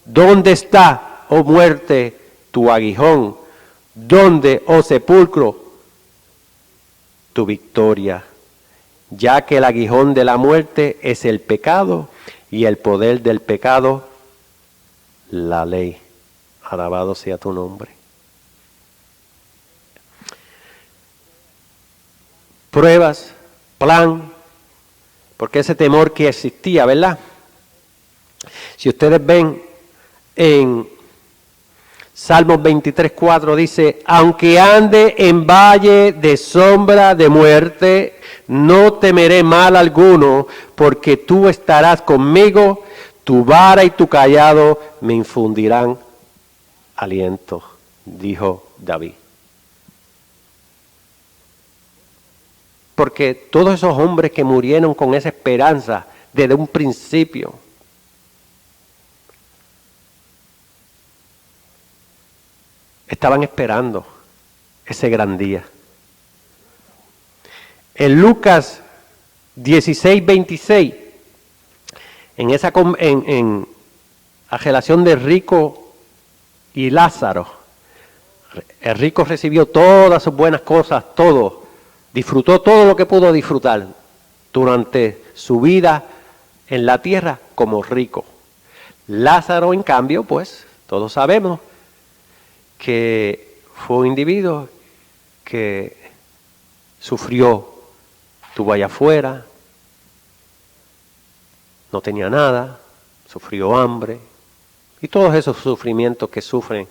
¿Dónde está, oh muerte, tu aguijón? ¿Dónde, oh sepulcro, tu victoria? Ya que el aguijón de la muerte es el pecado y el poder del pecado, la ley. Alabado sea tu nombre. Pruebas, plan, porque ese temor que existía, ¿verdad? Si ustedes ven en Salmos 23:4 dice, aunque ande en valle de sombra de muerte, no temeré mal alguno, porque tú estarás conmigo, tu vara y tu cayado me infundirán aliento, dijo David. Porque todos esos hombres que murieron con esa esperanza desde un principio, estaban esperando ese gran día. En Lucas 16:26, en la relación de rico y Lázaro, el rico recibió todas sus buenas cosas, todo, disfrutó todo lo que pudo disfrutar durante su vida en la tierra como rico. Lázaro, en cambio, pues, todos sabemos que fue un individuo que sufrió, estuvo allá afuera, no tenía nada, sufrió hambre y todos esos sufrimientos que sufren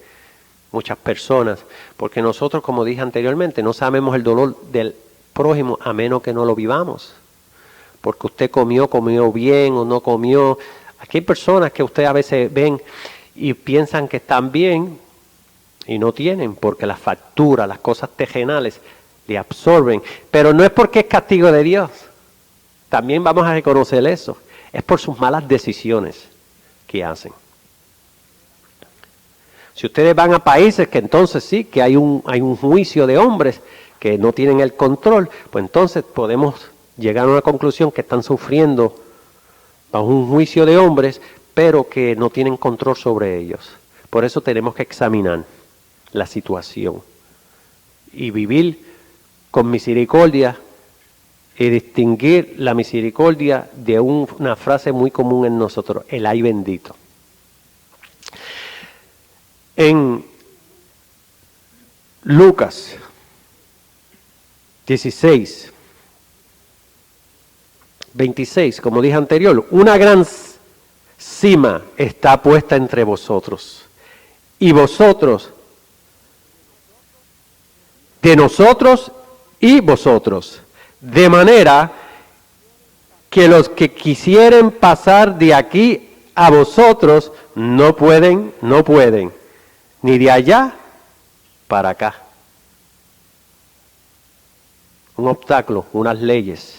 muchas personas, porque nosotros, como dije anteriormente, no sabemos el dolor del prójimo a menos que no lo vivamos, porque usted comió bien o no comió. Aquí hay personas que usted a veces ven y piensan que están bien y no tienen, porque las facturas, las cosas terrenales le absorben, pero no es porque es castigo de Dios, también vamos a reconocer eso, es por sus malas decisiones que hacen. Si ustedes van a países que entonces sí, que hay un juicio de hombres que no tienen el control, pues entonces podemos llegar a una conclusión que están sufriendo bajo un juicio de hombres, pero que no tienen control sobre ellos. Por eso tenemos que examinar la situación y vivir con misericordia y distinguir la misericordia de una frase muy común en nosotros, el ay bendito. En Lucas 16, 26, como dije anterior, una gran cima está puesta entre vosotros, y vosotros, de nosotros y vosotros, de manera que los que quisieren pasar de aquí a vosotros no pueden, ni de allá para acá. Un obstáculo, unas leyes.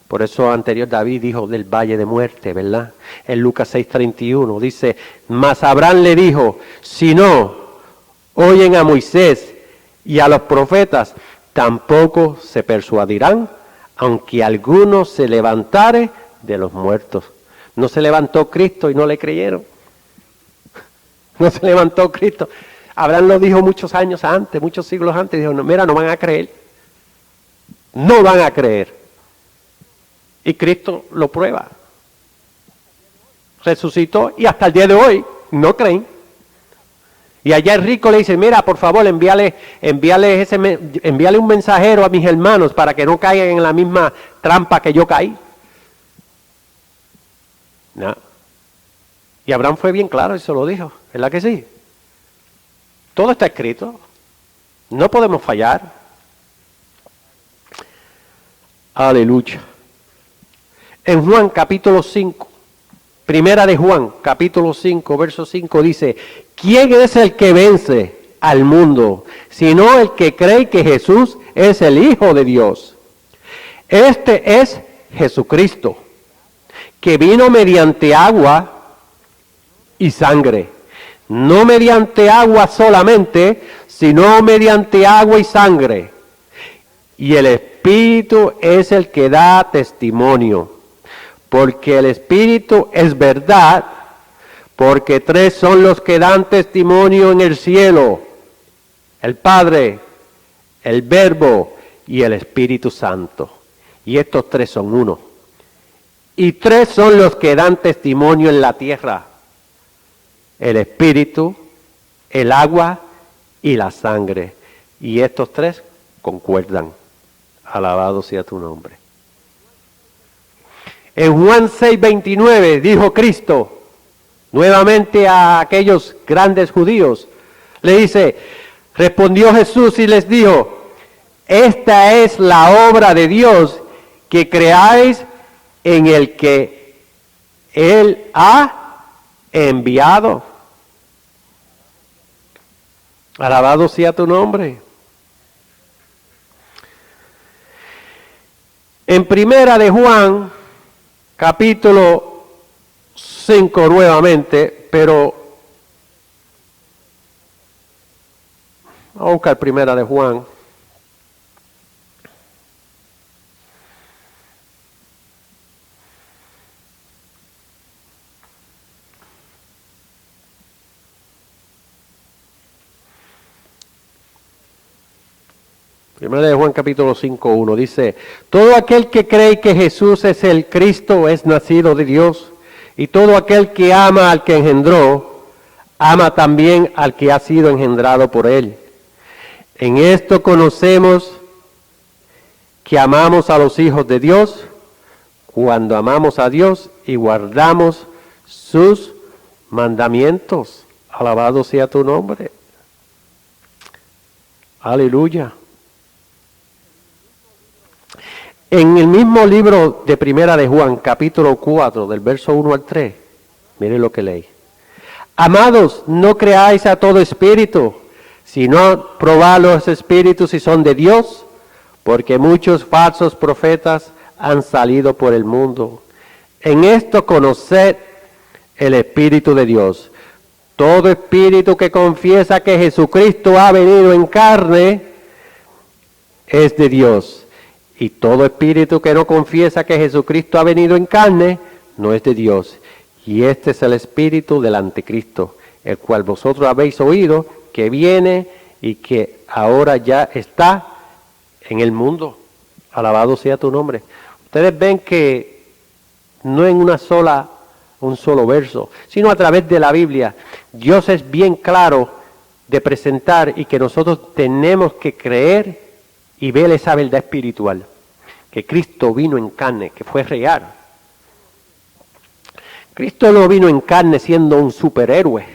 Por eso anterior David dijo del valle de muerte, ¿verdad? En Lucas 6:31 dice, mas Abraham le dijo, si no oyen a Moisés y a los profetas, tampoco se persuadirán, aunque alguno se levantare de los muertos. No se levantó Cristo y no le creyeron. No se levantó Cristo. Abraham lo dijo muchos años antes, muchos siglos antes, dijo, no, mira, no van a creer. No van a creer. Y Cristo lo prueba. Resucitó y hasta el día de hoy no creen. Y allá el rico le dice, mira, por favor, envíale un mensajero a mis hermanos para que no caigan en la misma trampa que yo caí. No. Y Abraham fue bien claro y se lo dijo, ¿verdad que sí? Todo está escrito. No podemos fallar. Aleluya. En Juan capítulo 5, primera de Juan capítulo 5, verso 5 dice, ¿quién es el que vence al mundo? Sino el que cree que Jesús es el Hijo de Dios. Este es Jesucristo, que vino mediante agua y sangre. No mediante agua solamente, sino mediante agua y sangre. Y el Espíritu es el que da testimonio. Porque el Espíritu es verdad, porque tres son los que dan testimonio en el cielo: el Padre, el Verbo y el Espíritu Santo. Y estos tres son uno. Y tres son los que dan testimonio en la tierra: el Espíritu, el agua y la sangre. Y estos tres concuerdan. Alabado sea tu nombre. En Juan 6:29 dijo Cristo nuevamente a aquellos grandes judíos, le dice, respondió Jesús y les dijo, esta es la obra de Dios, que creáis en el que Él ha enviado. Alabado sea tu nombre. En primera de Juan, capítulo 5 nuevamente, pero vamos a buscar primera de Juan. Primera de Juan capítulo 5:1 dice, todo aquel que cree que Jesús es el Cristo es nacido de Dios, y todo aquel que ama al que engendró, ama también al que ha sido engendrado por él. En esto conocemos que amamos a los hijos de Dios, cuando amamos a Dios y guardamos sus mandamientos. Alabado sea tu nombre. Aleluya. En el mismo libro de Primera de Juan, capítulo 4, del verso 1 al 3, mire lo que leí. Amados, no creáis a todo espíritu, sino probad los espíritus si son de Dios, porque muchos falsos profetas han salido por el mundo. En esto conoced el Espíritu de Dios. Todo espíritu que confiesa que Jesucristo ha venido en carne es de Dios. Y todo espíritu que no confiesa que Jesucristo ha venido en carne no es de Dios. Y este es el espíritu del anticristo, el cual vosotros habéis oído que viene y que ahora ya está en el mundo. Alabado sea tu nombre. Ustedes ven que no en un solo verso, sino a través de la Biblia, Dios es bien claro de presentar y que nosotros tenemos que creer y ver esa verdad espiritual, que Cristo vino en carne, que fue real. Cristo no vino en carne siendo un superhéroe.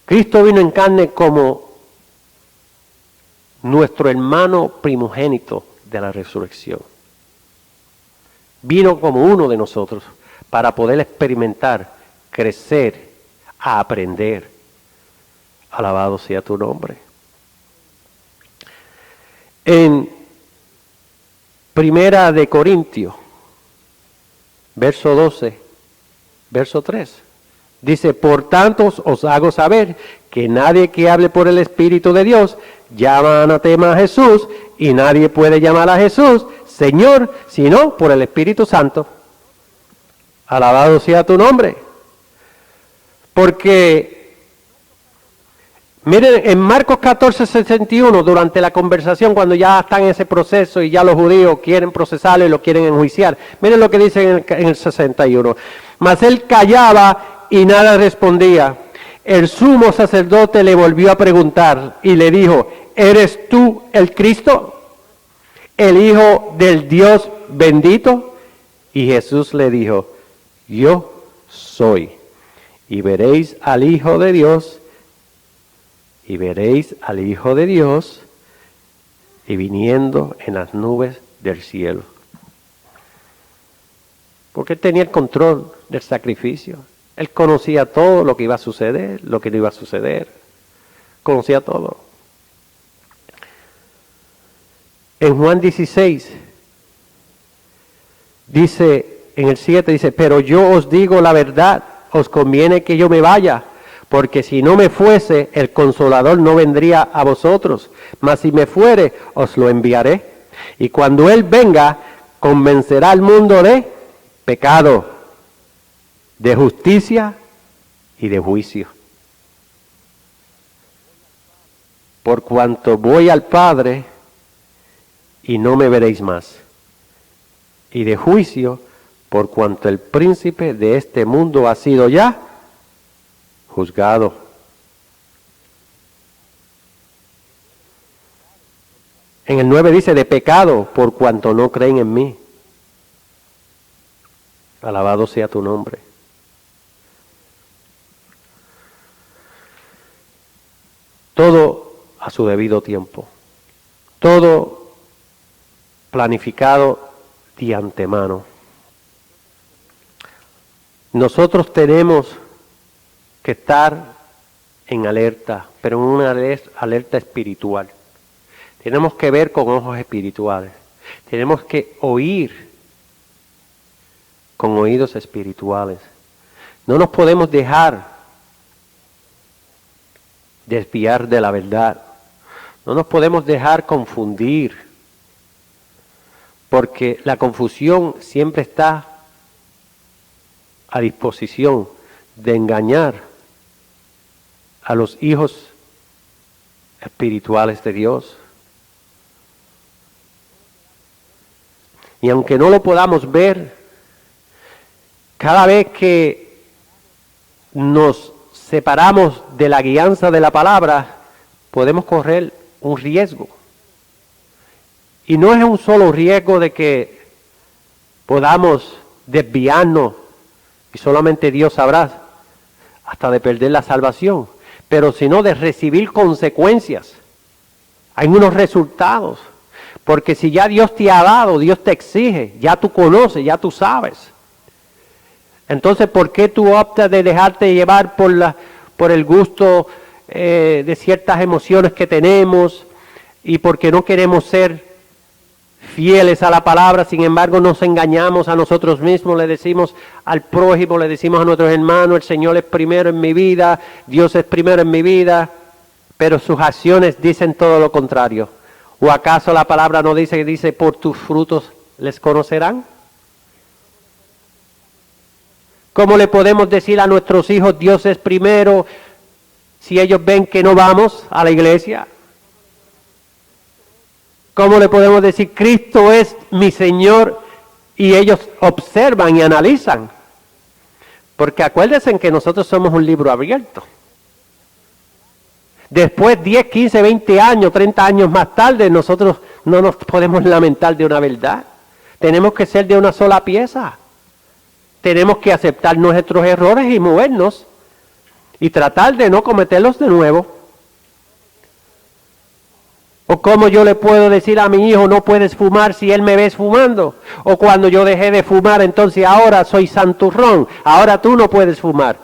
Cristo vino en carne como nuestro hermano primogénito de la resurrección. Vino como uno de nosotros para poder experimentar, crecer, a aprender. Alabado sea tu nombre. En Primera de Corintios, verso 12, verso 3, dice, por tanto os hago saber que nadie que hable por el Espíritu de Dios llama anatema a Jesús, y nadie puede llamar a Jesús Señor, sino por el Espíritu Santo. Alabado sea tu nombre. Porque, miren, en Marcos 14:61, durante la conversación, cuando ya están en ese proceso y ya los judíos quieren procesarlo y lo quieren enjuiciar, miren lo que dice en el 61. Mas él callaba y nada respondía. El sumo sacerdote le volvió a preguntar y le dijo, ¿eres tú el Cristo, el Hijo del Dios bendito? Y Jesús le dijo, yo soy. Y veréis al Hijo de Dios, y veréis al Hijo de Dios, y viniendo en las nubes del cielo. Porque él tenía el control del sacrificio. Él conocía todo lo que iba a suceder, lo que no iba a suceder. Conocía todo. En Juan 16, dice, en el 7 dice, pero yo os digo la verdad, os conviene que yo me vaya, porque si no me fuese, el Consolador no vendría a vosotros, mas si me fuere, os lo enviaré. Y cuando Él venga, convencerá al mundo de pecado, de justicia y de juicio. Por cuanto voy al Padre, y no me veréis más. Y de juicio, por cuanto el príncipe de este mundo ha sido ya juzgado. En el 9 dice, de pecado, por cuanto no creen en mí. Alabado sea tu nombre. Todo a su debido tiempo. Todo planificado de antemano. Nosotros tenemos que estar en alerta, pero en una alerta espiritual. Tenemos que ver con ojos espirituales. Tenemos que oír con oídos espirituales. No nos podemos dejar desviar de la verdad. No nos podemos dejar confundir. Porque la confusión siempre está a disposición de engañar a los hijos espirituales de Dios. Y aunque no lo podamos ver, cada vez que nos separamos de la guianza de la palabra, podemos correr un riesgo. Y no es un solo riesgo de que podamos desviarnos, y solamente Dios sabrá, hasta de perder la salvación, pero sino de recibir consecuencias. Hay unos resultados, porque si ya Dios te ha dado, Dios te exige, ya tú conoces, ya tú sabes. Entonces, ¿por qué tú optas de dejarte llevar por el gusto de ciertas emociones que tenemos y porque no queremos ser fieles a la palabra? Sin embargo, nos engañamos a nosotros mismos, le decimos al prójimo, le decimos a nuestros hermanos, el Señor es primero en mi vida, Dios es primero en mi vida, pero sus acciones dicen todo lo contrario. ¿O acaso la palabra no dice, por tus frutos les conocerán? ¿Cómo le podemos decir a nuestros hijos Dios es primero si ellos ven que no vamos a la iglesia? ¿Cómo le podemos decir Cristo es mi Señor y ellos observan y analizan? Porque acuérdense que nosotros somos un libro abierto. Después 10, 15, 20 años, 30 años más tarde, nosotros no nos podemos lamentar de una verdad. Tenemos que ser de una sola pieza. Tenemos que aceptar nuestros errores y movernos y tratar de no cometerlos de nuevo. O cómo yo le puedo decir a mi hijo, no puedes fumar si él me ves fumando. O cuando yo dejé de fumar, entonces ahora soy santurrón, ahora tú no puedes fumar.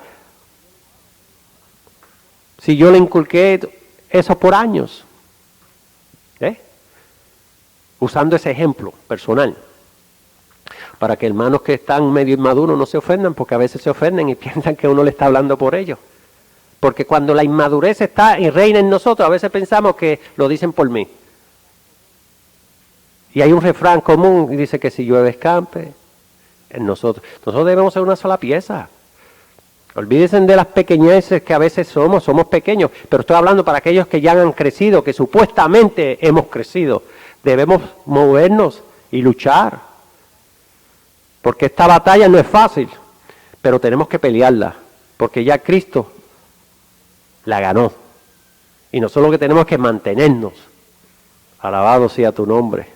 Si yo le inculqué eso por años, usando ese ejemplo personal. Para que hermanos que están medio inmaduros no se ofendan, porque a veces se ofenden y piensan que uno le está hablando por ellos. Porque cuando la inmadurez está y reina en nosotros, a veces pensamos que lo dicen por mí. Y hay un refrán común y dice que si llueve escampe, en nosotros. Nosotros debemos ser una sola pieza. Olvídense de las pequeñeces que a veces somos pequeños, pero estoy hablando para aquellos que ya han crecido, que supuestamente hemos crecido. Debemos movernos y luchar. Porque esta batalla no es fácil, pero tenemos que pelearla, porque ya Cristo la ganó. Y nosotros lo que tenemos que mantenernos. Alabado sea tu nombre.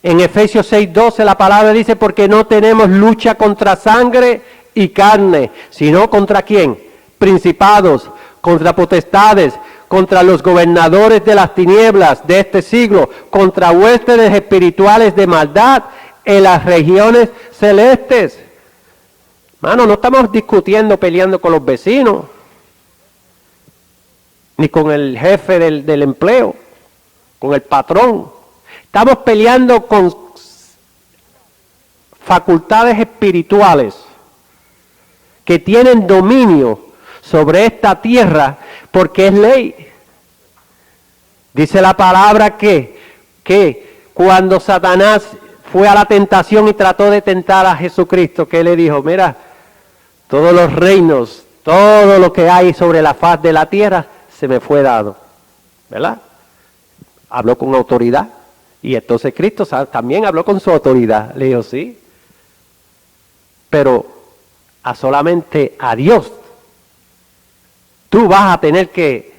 En Efesios 6:12 la palabra dice, porque no tenemos lucha contra sangre y carne, sino contra ¿quién? Principados, contra potestades, contra los gobernadores de las tinieblas de este siglo, contra huestes espirituales de maldad en las regiones celestes. Mano, no estamos discutiendo, peleando con los vecinos, ni con el jefe del empleo, con el patrón. Estamos peleando con facultades espirituales que tienen dominio sobre esta tierra porque es ley. Dice la palabra que cuando Satanás fue a la tentación y trató de tentar a Jesucristo, que le dijo, mira, todos los reinos, todo lo que hay sobre la faz de la tierra, se me fue dado, ¿verdad? Habló con autoridad, y entonces Cristo también habló con su autoridad, le dijo, sí, pero solamente a Dios, tú vas a tener que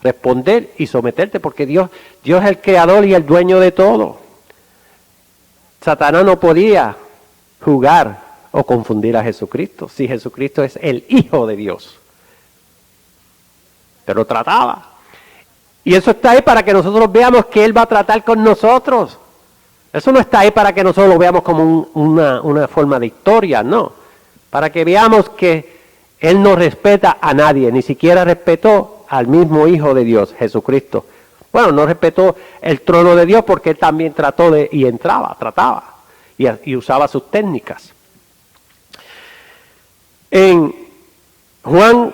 responder y someterte, porque Dios es el creador y el dueño de todo. Satanás no podía jugar o confundir a Jesucristo, si Jesucristo es el Hijo de Dios. Pero trataba. Y eso está ahí para que nosotros veamos que Él va a tratar con nosotros. Eso no está ahí para que nosotros lo veamos como una forma de historia, no. Para que veamos que Él no respeta a nadie, ni siquiera respetó al mismo Hijo de Dios, Jesucristo. Bueno, no respetó el trono de Dios porque Él también trataba y usaba sus técnicas. En Juan,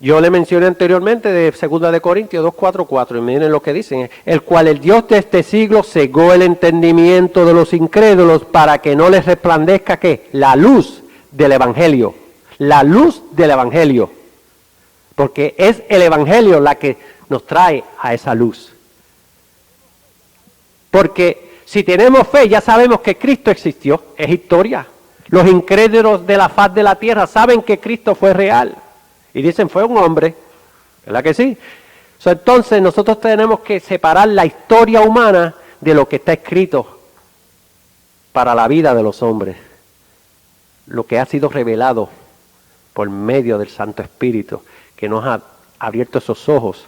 yo le mencioné anteriormente de 2 de Corintios 2:4, y miren lo que dicen, el cual el Dios de este siglo cegó el entendimiento de los incrédulos para que no les resplandezca ¿qué? La luz del Evangelio, la luz del Evangelio. Porque es el Evangelio la que nos trae a esa luz. Porque si tenemos fe, ya sabemos que Cristo existió, es historia. Los incrédulos de la faz de la tierra saben que Cristo fue real. Y dicen, fue un hombre. ¿Verdad que sí? Entonces nosotros tenemos que separar la historia humana de lo que está escrito para la vida de los hombres. Lo que ha sido revelado por medio del Santo Espíritu, que nos ha abierto esos ojos,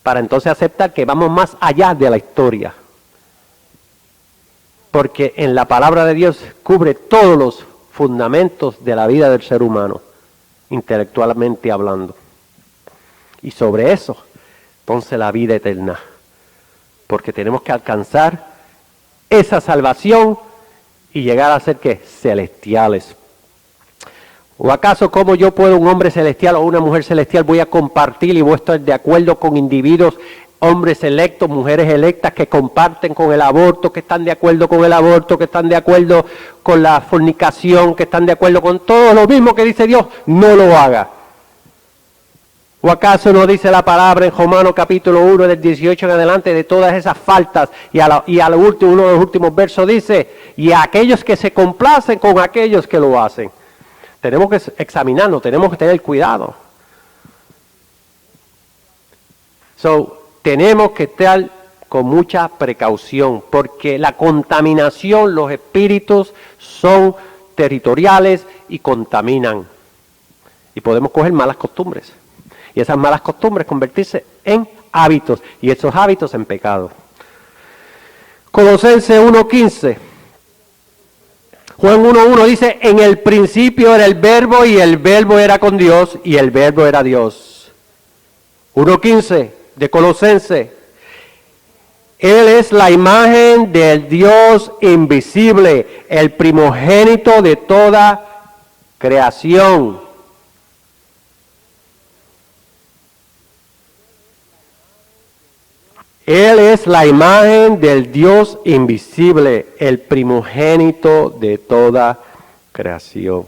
para entonces aceptar que vamos más allá de la historia. Porque en la palabra de Dios cubre todos los fundamentos de la vida del ser humano, intelectualmente hablando. Y sobre eso, entonces la vida eterna. Porque tenemos que alcanzar esa salvación y llegar a ser, ¿qué? Celestiales. ¿O acaso como yo puedo, un hombre celestial o una mujer celestial, voy a compartir y voy a estar de acuerdo con individuos, hombres electos, mujeres electas que comparten con el aborto, que están de acuerdo con el aborto, que están de acuerdo con la fornicación, que están de acuerdo con todo lo mismo que dice Dios? No lo haga. ¿O acaso no dice la palabra en Romanos capítulo 1 del 18 en adelante de todas esas faltas? Y a lo último, uno de los últimos versos dice, y a aquellos que se complacen con aquellos que lo hacen. Tenemos que examinarnos, tenemos que tener cuidado. Tenemos que estar con mucha precaución, porque la contaminación, los espíritus son territoriales y contaminan. Y podemos coger malas costumbres. Y esas malas costumbres convertirse en hábitos, y esos hábitos en pecado. Colosenses 1:15. Juan 1:1 dice, en el principio era el verbo y el verbo era con Dios y el verbo era Dios. 1:15 de Colosenses. Él es la imagen del Dios invisible, el primogénito de toda creación. Él es la imagen del Dios invisible, el primogénito de toda creación.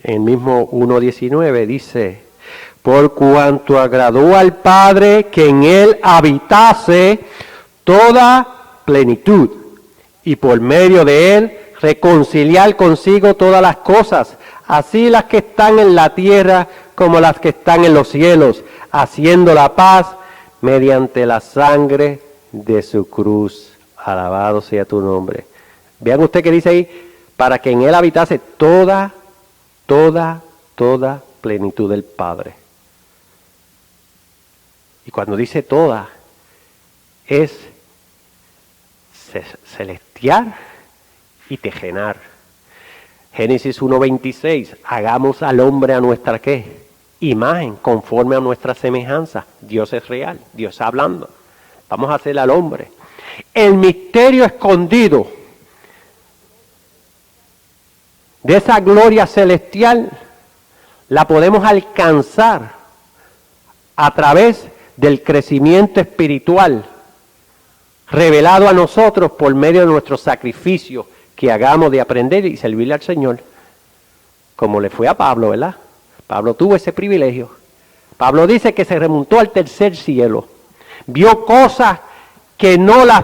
El mismo 1:19 dice, por cuanto agradó al Padre que en Él habitase toda plenitud, y por medio de Él reconciliar consigo todas las cosas, así las que están en la tierra como las que están en los cielos, haciendo la paz mediante la sangre de su cruz. Alabado sea tu nombre. Vean usted que dice ahí, para que en Él habitase toda plenitud del Padre. Y cuando dice toda, es celestial y terrenal. Génesis 1:26, hagamos al hombre a nuestra, ¿qué? Imagen, conforme a nuestra semejanza. Dios es real, Dios está hablando. Vamos a hacer al hombre. El misterio escondido de esa gloria celestial la podemos alcanzar a través del crecimiento espiritual revelado a nosotros por medio de nuestro sacrificio que hagamos de aprender y servirle al Señor, como le fue a Pablo, ¿verdad? Pablo tuvo ese privilegio. Pablo dice que se remontó al tercer cielo, vio cosas que no las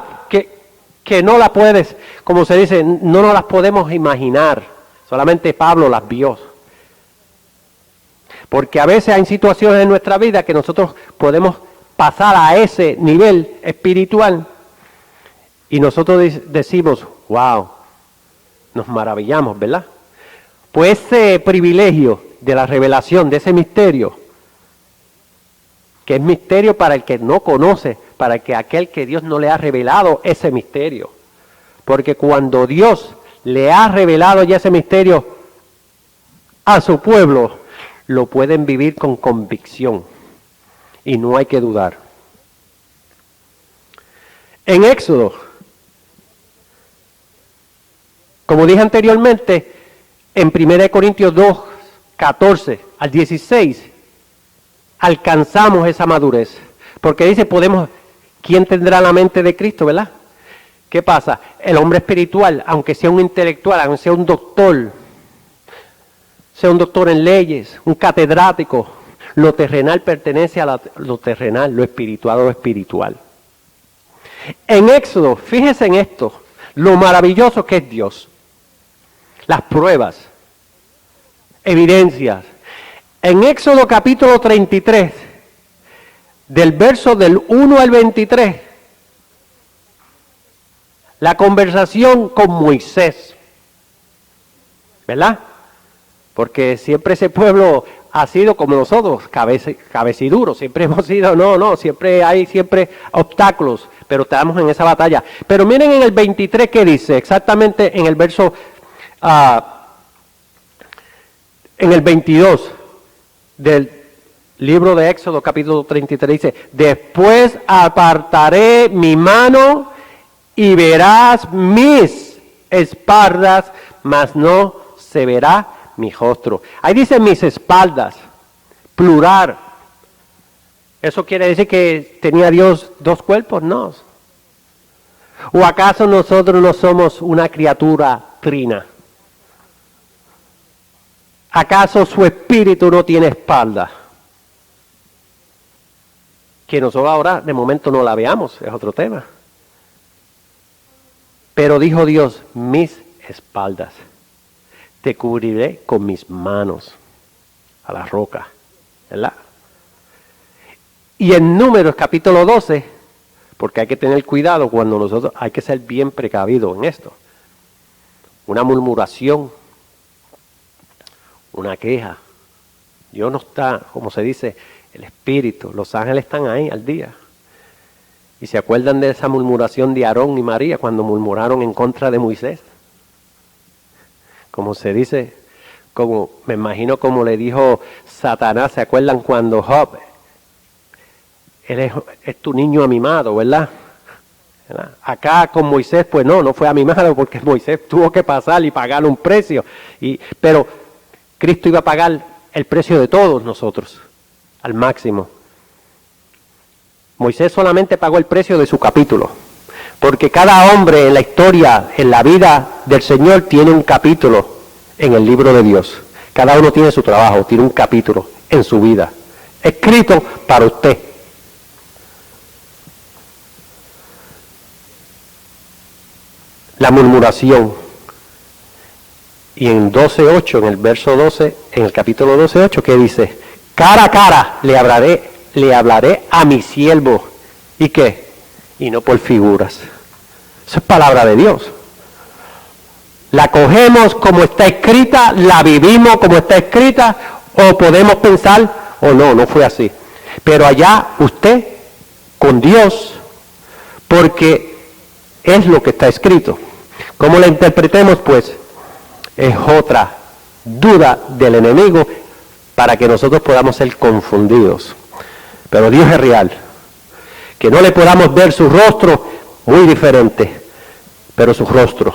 puedes, como se dice, no nos las podemos imaginar. Solamente Pablo las vio. Porque a veces hay situaciones en nuestra vida que nosotros podemos pasar a ese nivel espiritual y nosotros decimos, wow, nos maravillamos, ¿verdad? Pues ese privilegio de la revelación, de ese misterio, que es misterio para el que no conoce, para que aquel que Dios no le ha revelado ese misterio. Porque cuando Dios le ha revelado ya ese misterio a su pueblo, lo pueden vivir con convicción y no hay que dudar. En Éxodo, como dije anteriormente, en 1 Corintios 2, 14 al 16, alcanzamos esa madurez. Porque dice, ¿quién tendrá la mente de Cristo, verdad? ¿Qué pasa? El hombre espiritual, aunque sea un intelectual, aunque sea un doctor en leyes, un catedrático, lo terrenal pertenece a lo terrenal, lo espiritual a lo espiritual. En Éxodo, fíjese en esto, lo maravilloso que es Dios. Las pruebas, evidencias. En Éxodo capítulo 33, del verso del 1 al 23, la conversación con Moisés, ¿verdad? Porque siempre ese pueblo ha sido como nosotros, cabeciduros, siempre hemos sido, siempre hay obstáculos, pero estamos en esa batalla. Pero miren en el 23 que dice, exactamente en el verso, en el 22 del libro de Éxodo, capítulo 33, dice, después apartaré mi mano y verás mis espaldas, mas no se verá mi rostro. Ahí dice mis espaldas, plural. ¿Eso quiere decir que tenía Dios dos cuerpos? No. ¿O acaso nosotros no somos una criatura trina? ¿Acaso su espíritu no tiene espalda? Que nosotros ahora de momento no la veamos, es otro tema. Pero dijo Dios, mis espaldas te cubriré con mis manos a la roca, ¿verdad? Y en Números capítulo 12, porque hay que tener cuidado cuando nosotros, hay que ser bien precavidos en esto. Una murmuración, una queja. Dios no está, como se dice, el Espíritu, los ángeles están ahí al día. Y se acuerdan de esa murmuración de Aarón y María cuando murmuraron en contra de Moisés. Como se dice, como me imagino como le dijo Satanás, ¿se acuerdan cuando Job, él es tu niño amimado, ¿verdad? Acá con Moisés, pues no fue amimado porque Moisés tuvo que pasar y pagar un precio. Pero Cristo iba a pagar el precio de todos nosotros, al máximo. Moisés solamente pagó el precio de su capítulo, porque cada hombre en la historia, en la vida del Señor, tiene un capítulo en el libro de Dios. Cada uno tiene su trabajo, tiene un capítulo en su vida, escrito para usted. La murmuración. Y en 12:8, en el verso 12, en el capítulo 12:8, ¿qué dice? Cara a cara le hablaré a mi siervo. ¿Y qué? Y no por figuras. Eso es palabra de Dios. La cogemos como está escrita, la vivimos como está escrita, o podemos pensar, no fue así. Pero allá usted, con Dios, porque es lo que está escrito. ¿Cómo la interpretemos? Pues es otra duda del enemigo para que nosotros podamos ser confundidos. Pero Dios es real. Que no le podamos ver su rostro, muy diferente, pero su rostro.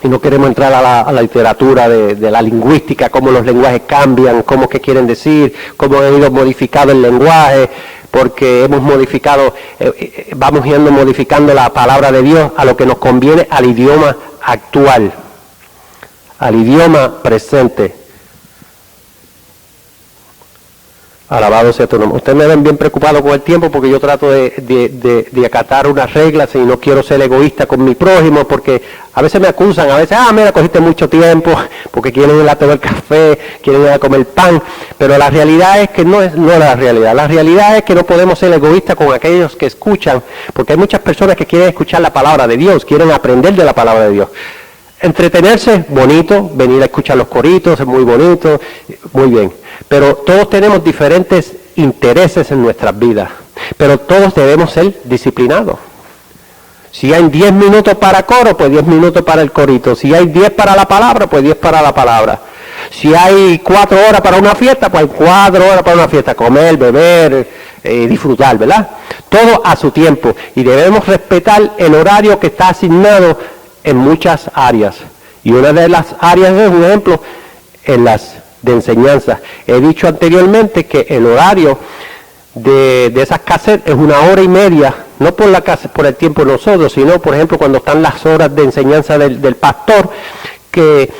Y no queremos entrar a la literatura de la lingüística, cómo los lenguajes cambian, cómo que quieren decir, cómo ha ido modificado el lenguaje, porque hemos modificado, vamos yendo modificando la palabra de Dios a lo que nos conviene al idioma actual, al idioma presente. Alabado sea tu nombre. Ustedes me ven bien preocupado con el tiempo porque yo trato de acatar unas reglas y no quiero ser egoísta con mi prójimo porque a veces me acusan, a veces, mira, cogiste mucho tiempo porque quieren ir a tomar café, quieren ir a comer pan, pero la realidad es que no es la realidad. La realidad es que no podemos ser egoístas con aquellos que escuchan, porque hay muchas personas que quieren escuchar la palabra de Dios, quieren aprender de la palabra de Dios. Entretenerse, bonito, venir a escuchar los coritos, es muy bonito, muy bien. Pero todos tenemos diferentes intereses en nuestras vidas, pero todos debemos ser disciplinados. Si hay 10 minutos para coro, pues 10 minutos para el corito. Si hay 10 para la palabra, pues 10 para la palabra. Si hay 4 horas para una fiesta, pues hay 4 horas para una fiesta. Comer, beber, disfrutar, ¿verdad? Todo a su tiempo. Y debemos respetar el horario que está asignado en muchas áreas. Y una de las áreas es, un ejemplo, en las de enseñanza. He dicho anteriormente que el horario de esas casetas es 1 hora y media, no por el tiempo de nosotros, sino, por ejemplo, cuando están las horas de enseñanza del pastor, que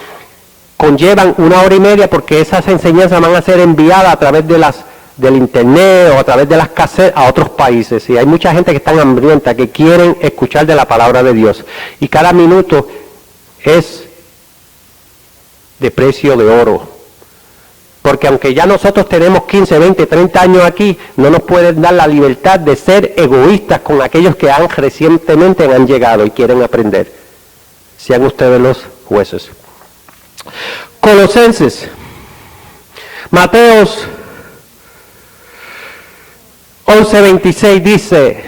conllevan 1 hora y media porque esas enseñanzas van a ser enviadas a través de las del internet o a través de las casetas a otros países. Y hay mucha gente que está hambrienta, que quieren escuchar de la palabra de Dios. Y cada minuto es de precio de oro. Porque aunque ya nosotros tenemos 15, 20, 30 años aquí, no nos pueden dar la libertad de ser egoístas con aquellos que recientemente han llegado y quieren aprender. Sean ustedes los jueces. Colosenses. Mateos 11:26 dice: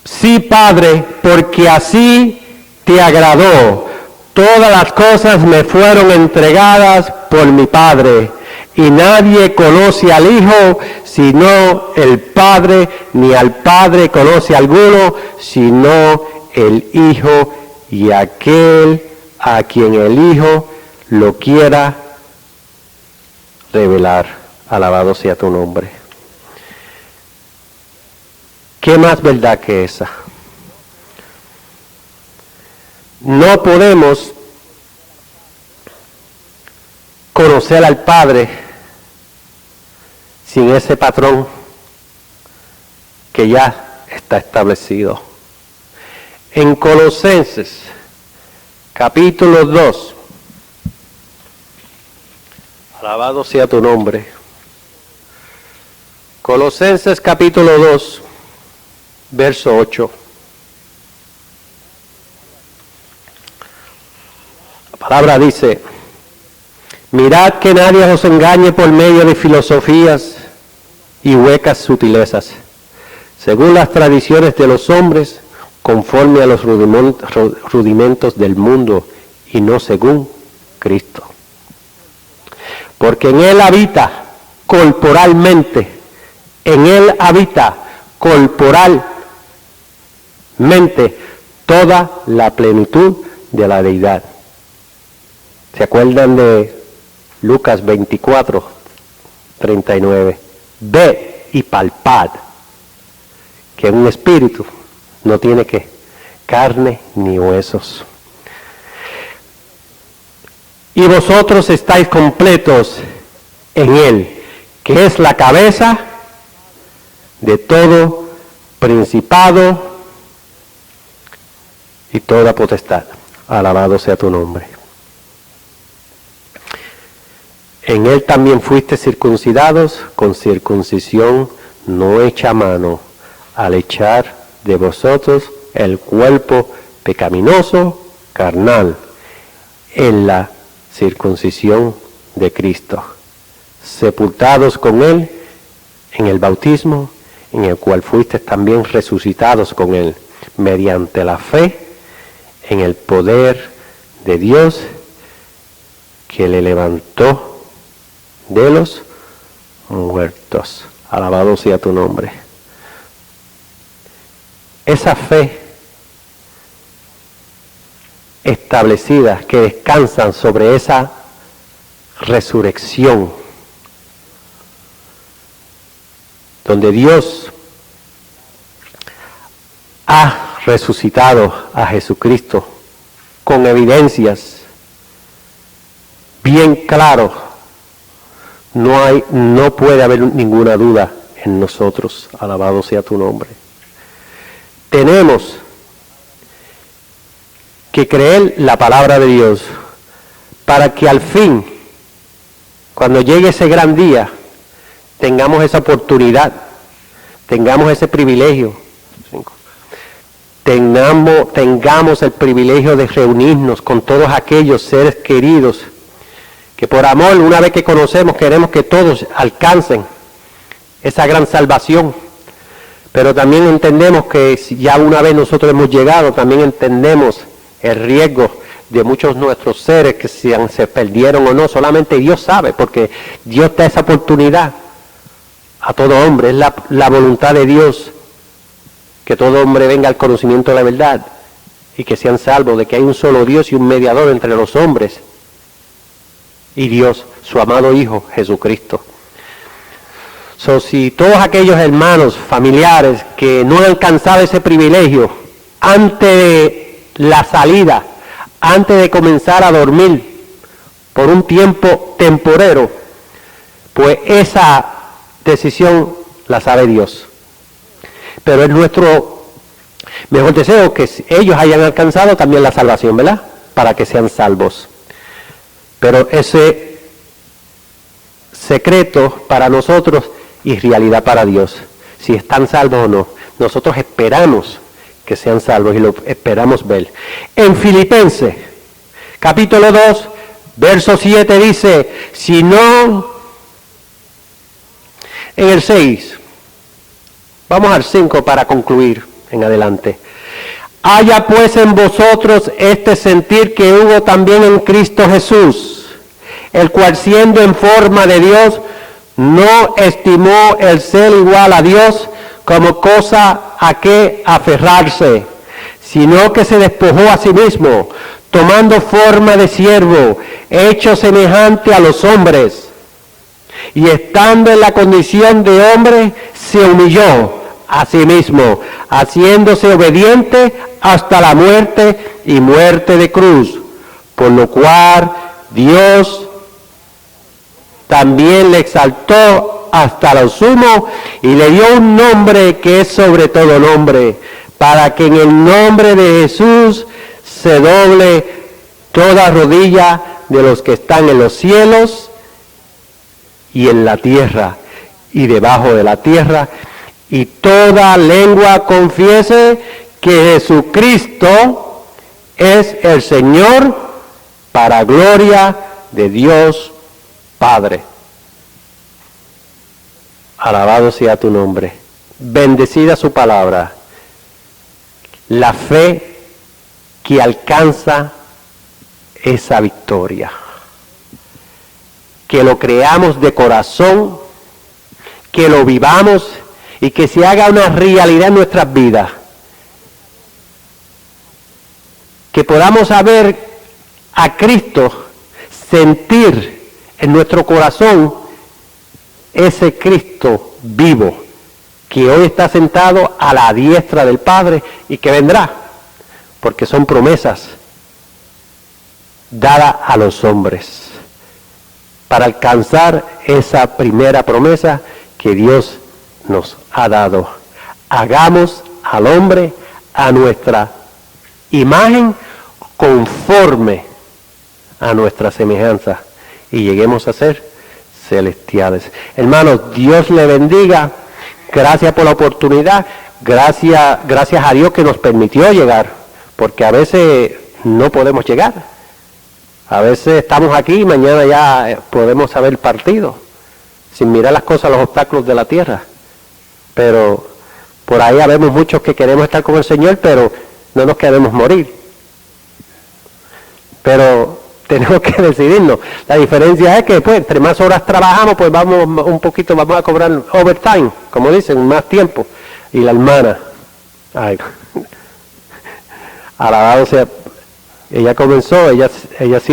sí, Padre, porque así te agradó. Todas las cosas me fueron entregadas por mi Padre, y nadie conoce al Hijo sino el Padre, ni al Padre conoce a alguno sino el Hijo, y aquel a quien el Hijo lo quiera revelar. Alabado sea tu nombre. ¿Qué más verdad que esa? No podemos conocer al Padre sin ese patrón que ya está establecido. En Colosenses, capítulo 2, alabado sea tu nombre. Colosenses capítulo 2, verso 8. La palabra dice: mirad que nadie os engañe por medio de filosofías y huecas sutilezas, según las tradiciones de los hombres, conforme a los rudimentos del mundo, y no según Cristo. Porque en Él habita corporalmente, toda la plenitud de la deidad. ¿Se acuerdan de Lucas 24:39? Ve y palpad que un espíritu no tiene que carne ni huesos. Y vosotros estáis completos en Él, que es la cabeza de todo principado y toda potestad. Alabado sea tu nombre. En Él también fuiste circuncidados con circuncisión no hecha a mano, al echar de vosotros el cuerpo pecaminoso carnal en la circuncisión de Cristo, sepultados con Él en el bautismo, en el cual fuiste también resucitados con Él, mediante la fe en el poder de Dios que le levantó de los muertos. Alabado sea tu nombre. Esa fe establecida que descansan sobre esa resurrección, donde Dios ha resucitado a Jesucristo con evidencias bien claras. No puede haber ninguna duda en nosotros. Alabado sea tu nombre. Tenemos que creer la palabra de Dios para que al fin, cuando llegue ese gran día, tengamos esa oportunidad, tengamos ese privilegio, tengamos el privilegio de reunirnos con todos aquellos seres queridos que por amor, una vez que conocemos, queremos que todos alcancen esa gran salvación. Pero también entendemos que si ya una vez nosotros hemos llegado, también entendemos el riesgo de muchos de nuestros seres que se perdieron o no. Solamente Dios sabe, porque Dios da esa oportunidad a todo hombre. Es la voluntad de Dios que todo hombre venga al conocimiento de la verdad y que sean salvos, de que hay un solo Dios y un mediador entre los hombres y Dios, su amado Hijo Jesucristo. Si todos aquellos hermanos, familiares que no han alcanzado ese privilegio antes de la salida, antes de comenzar a dormir por un tiempo temporero, pues esa decisión la sabe Dios. Pero es nuestro mejor deseo que ellos hayan alcanzado también la salvación, ¿verdad? Para que sean salvos. Pero ese secreto para nosotros y realidad para Dios, si están salvos o no. Nosotros esperamos que sean salvos y lo esperamos ver. En Filipenses, capítulo 2, verso 7 dice, si no, en el 6, vamos al 5 para concluir en adelante. Haya pues en vosotros este sentir que hubo también en Cristo Jesús, el cual siendo en forma de Dios, no estimó el ser igual a Dios como cosa a que aferrarse, sino que se despojó a sí mismo, tomando forma de siervo, hecho semejante a los hombres, y estando en la condición de hombre, se humilló a sí mismo, haciéndose obediente hasta la muerte y muerte de cruz, por lo cual Dios también le exaltó hasta lo sumo y le dio un nombre que es sobre todo nombre, para que en el nombre de Jesús se doble toda rodilla de los que están en los cielos y en la tierra y debajo de la tierra, y toda lengua confiese que Jesucristo es el Señor, para gloria de Dios Padre. Alabado sea tu nombre. Bendecida su palabra. La fe que alcanza esa victoria. Que lo creamos de corazón, que lo vivamos y que se haga una realidad en nuestras vidas. Que podamos saber a Cristo, sentir en nuestro corazón ese Cristo vivo que hoy está sentado a la diestra del Padre y que vendrá, porque son promesas dadas a los hombres para alcanzar esa primera promesa que Dios nos ha dado. Hagamos al hombre a nuestra imagen, conforme a nuestra semejanza, y lleguemos a ser celestiales. Hermanos, Dios le bendiga. Gracias por la oportunidad. Gracias a Dios que nos permitió llegar, porque a veces no podemos llegar. A veces estamos aquí y mañana ya podemos haber partido, sin mirar las cosas, los obstáculos de la tierra. Pero por ahí habemos muchos que queremos estar con el Señor, pero no nos queremos morir. Pero tenemos que decidirnos. La diferencia es que pues entre más horas trabajamos, pues vamos a cobrar overtime, como dicen, más tiempo. Y la hermana, ay, alabado sea, ella comenzó, ella sí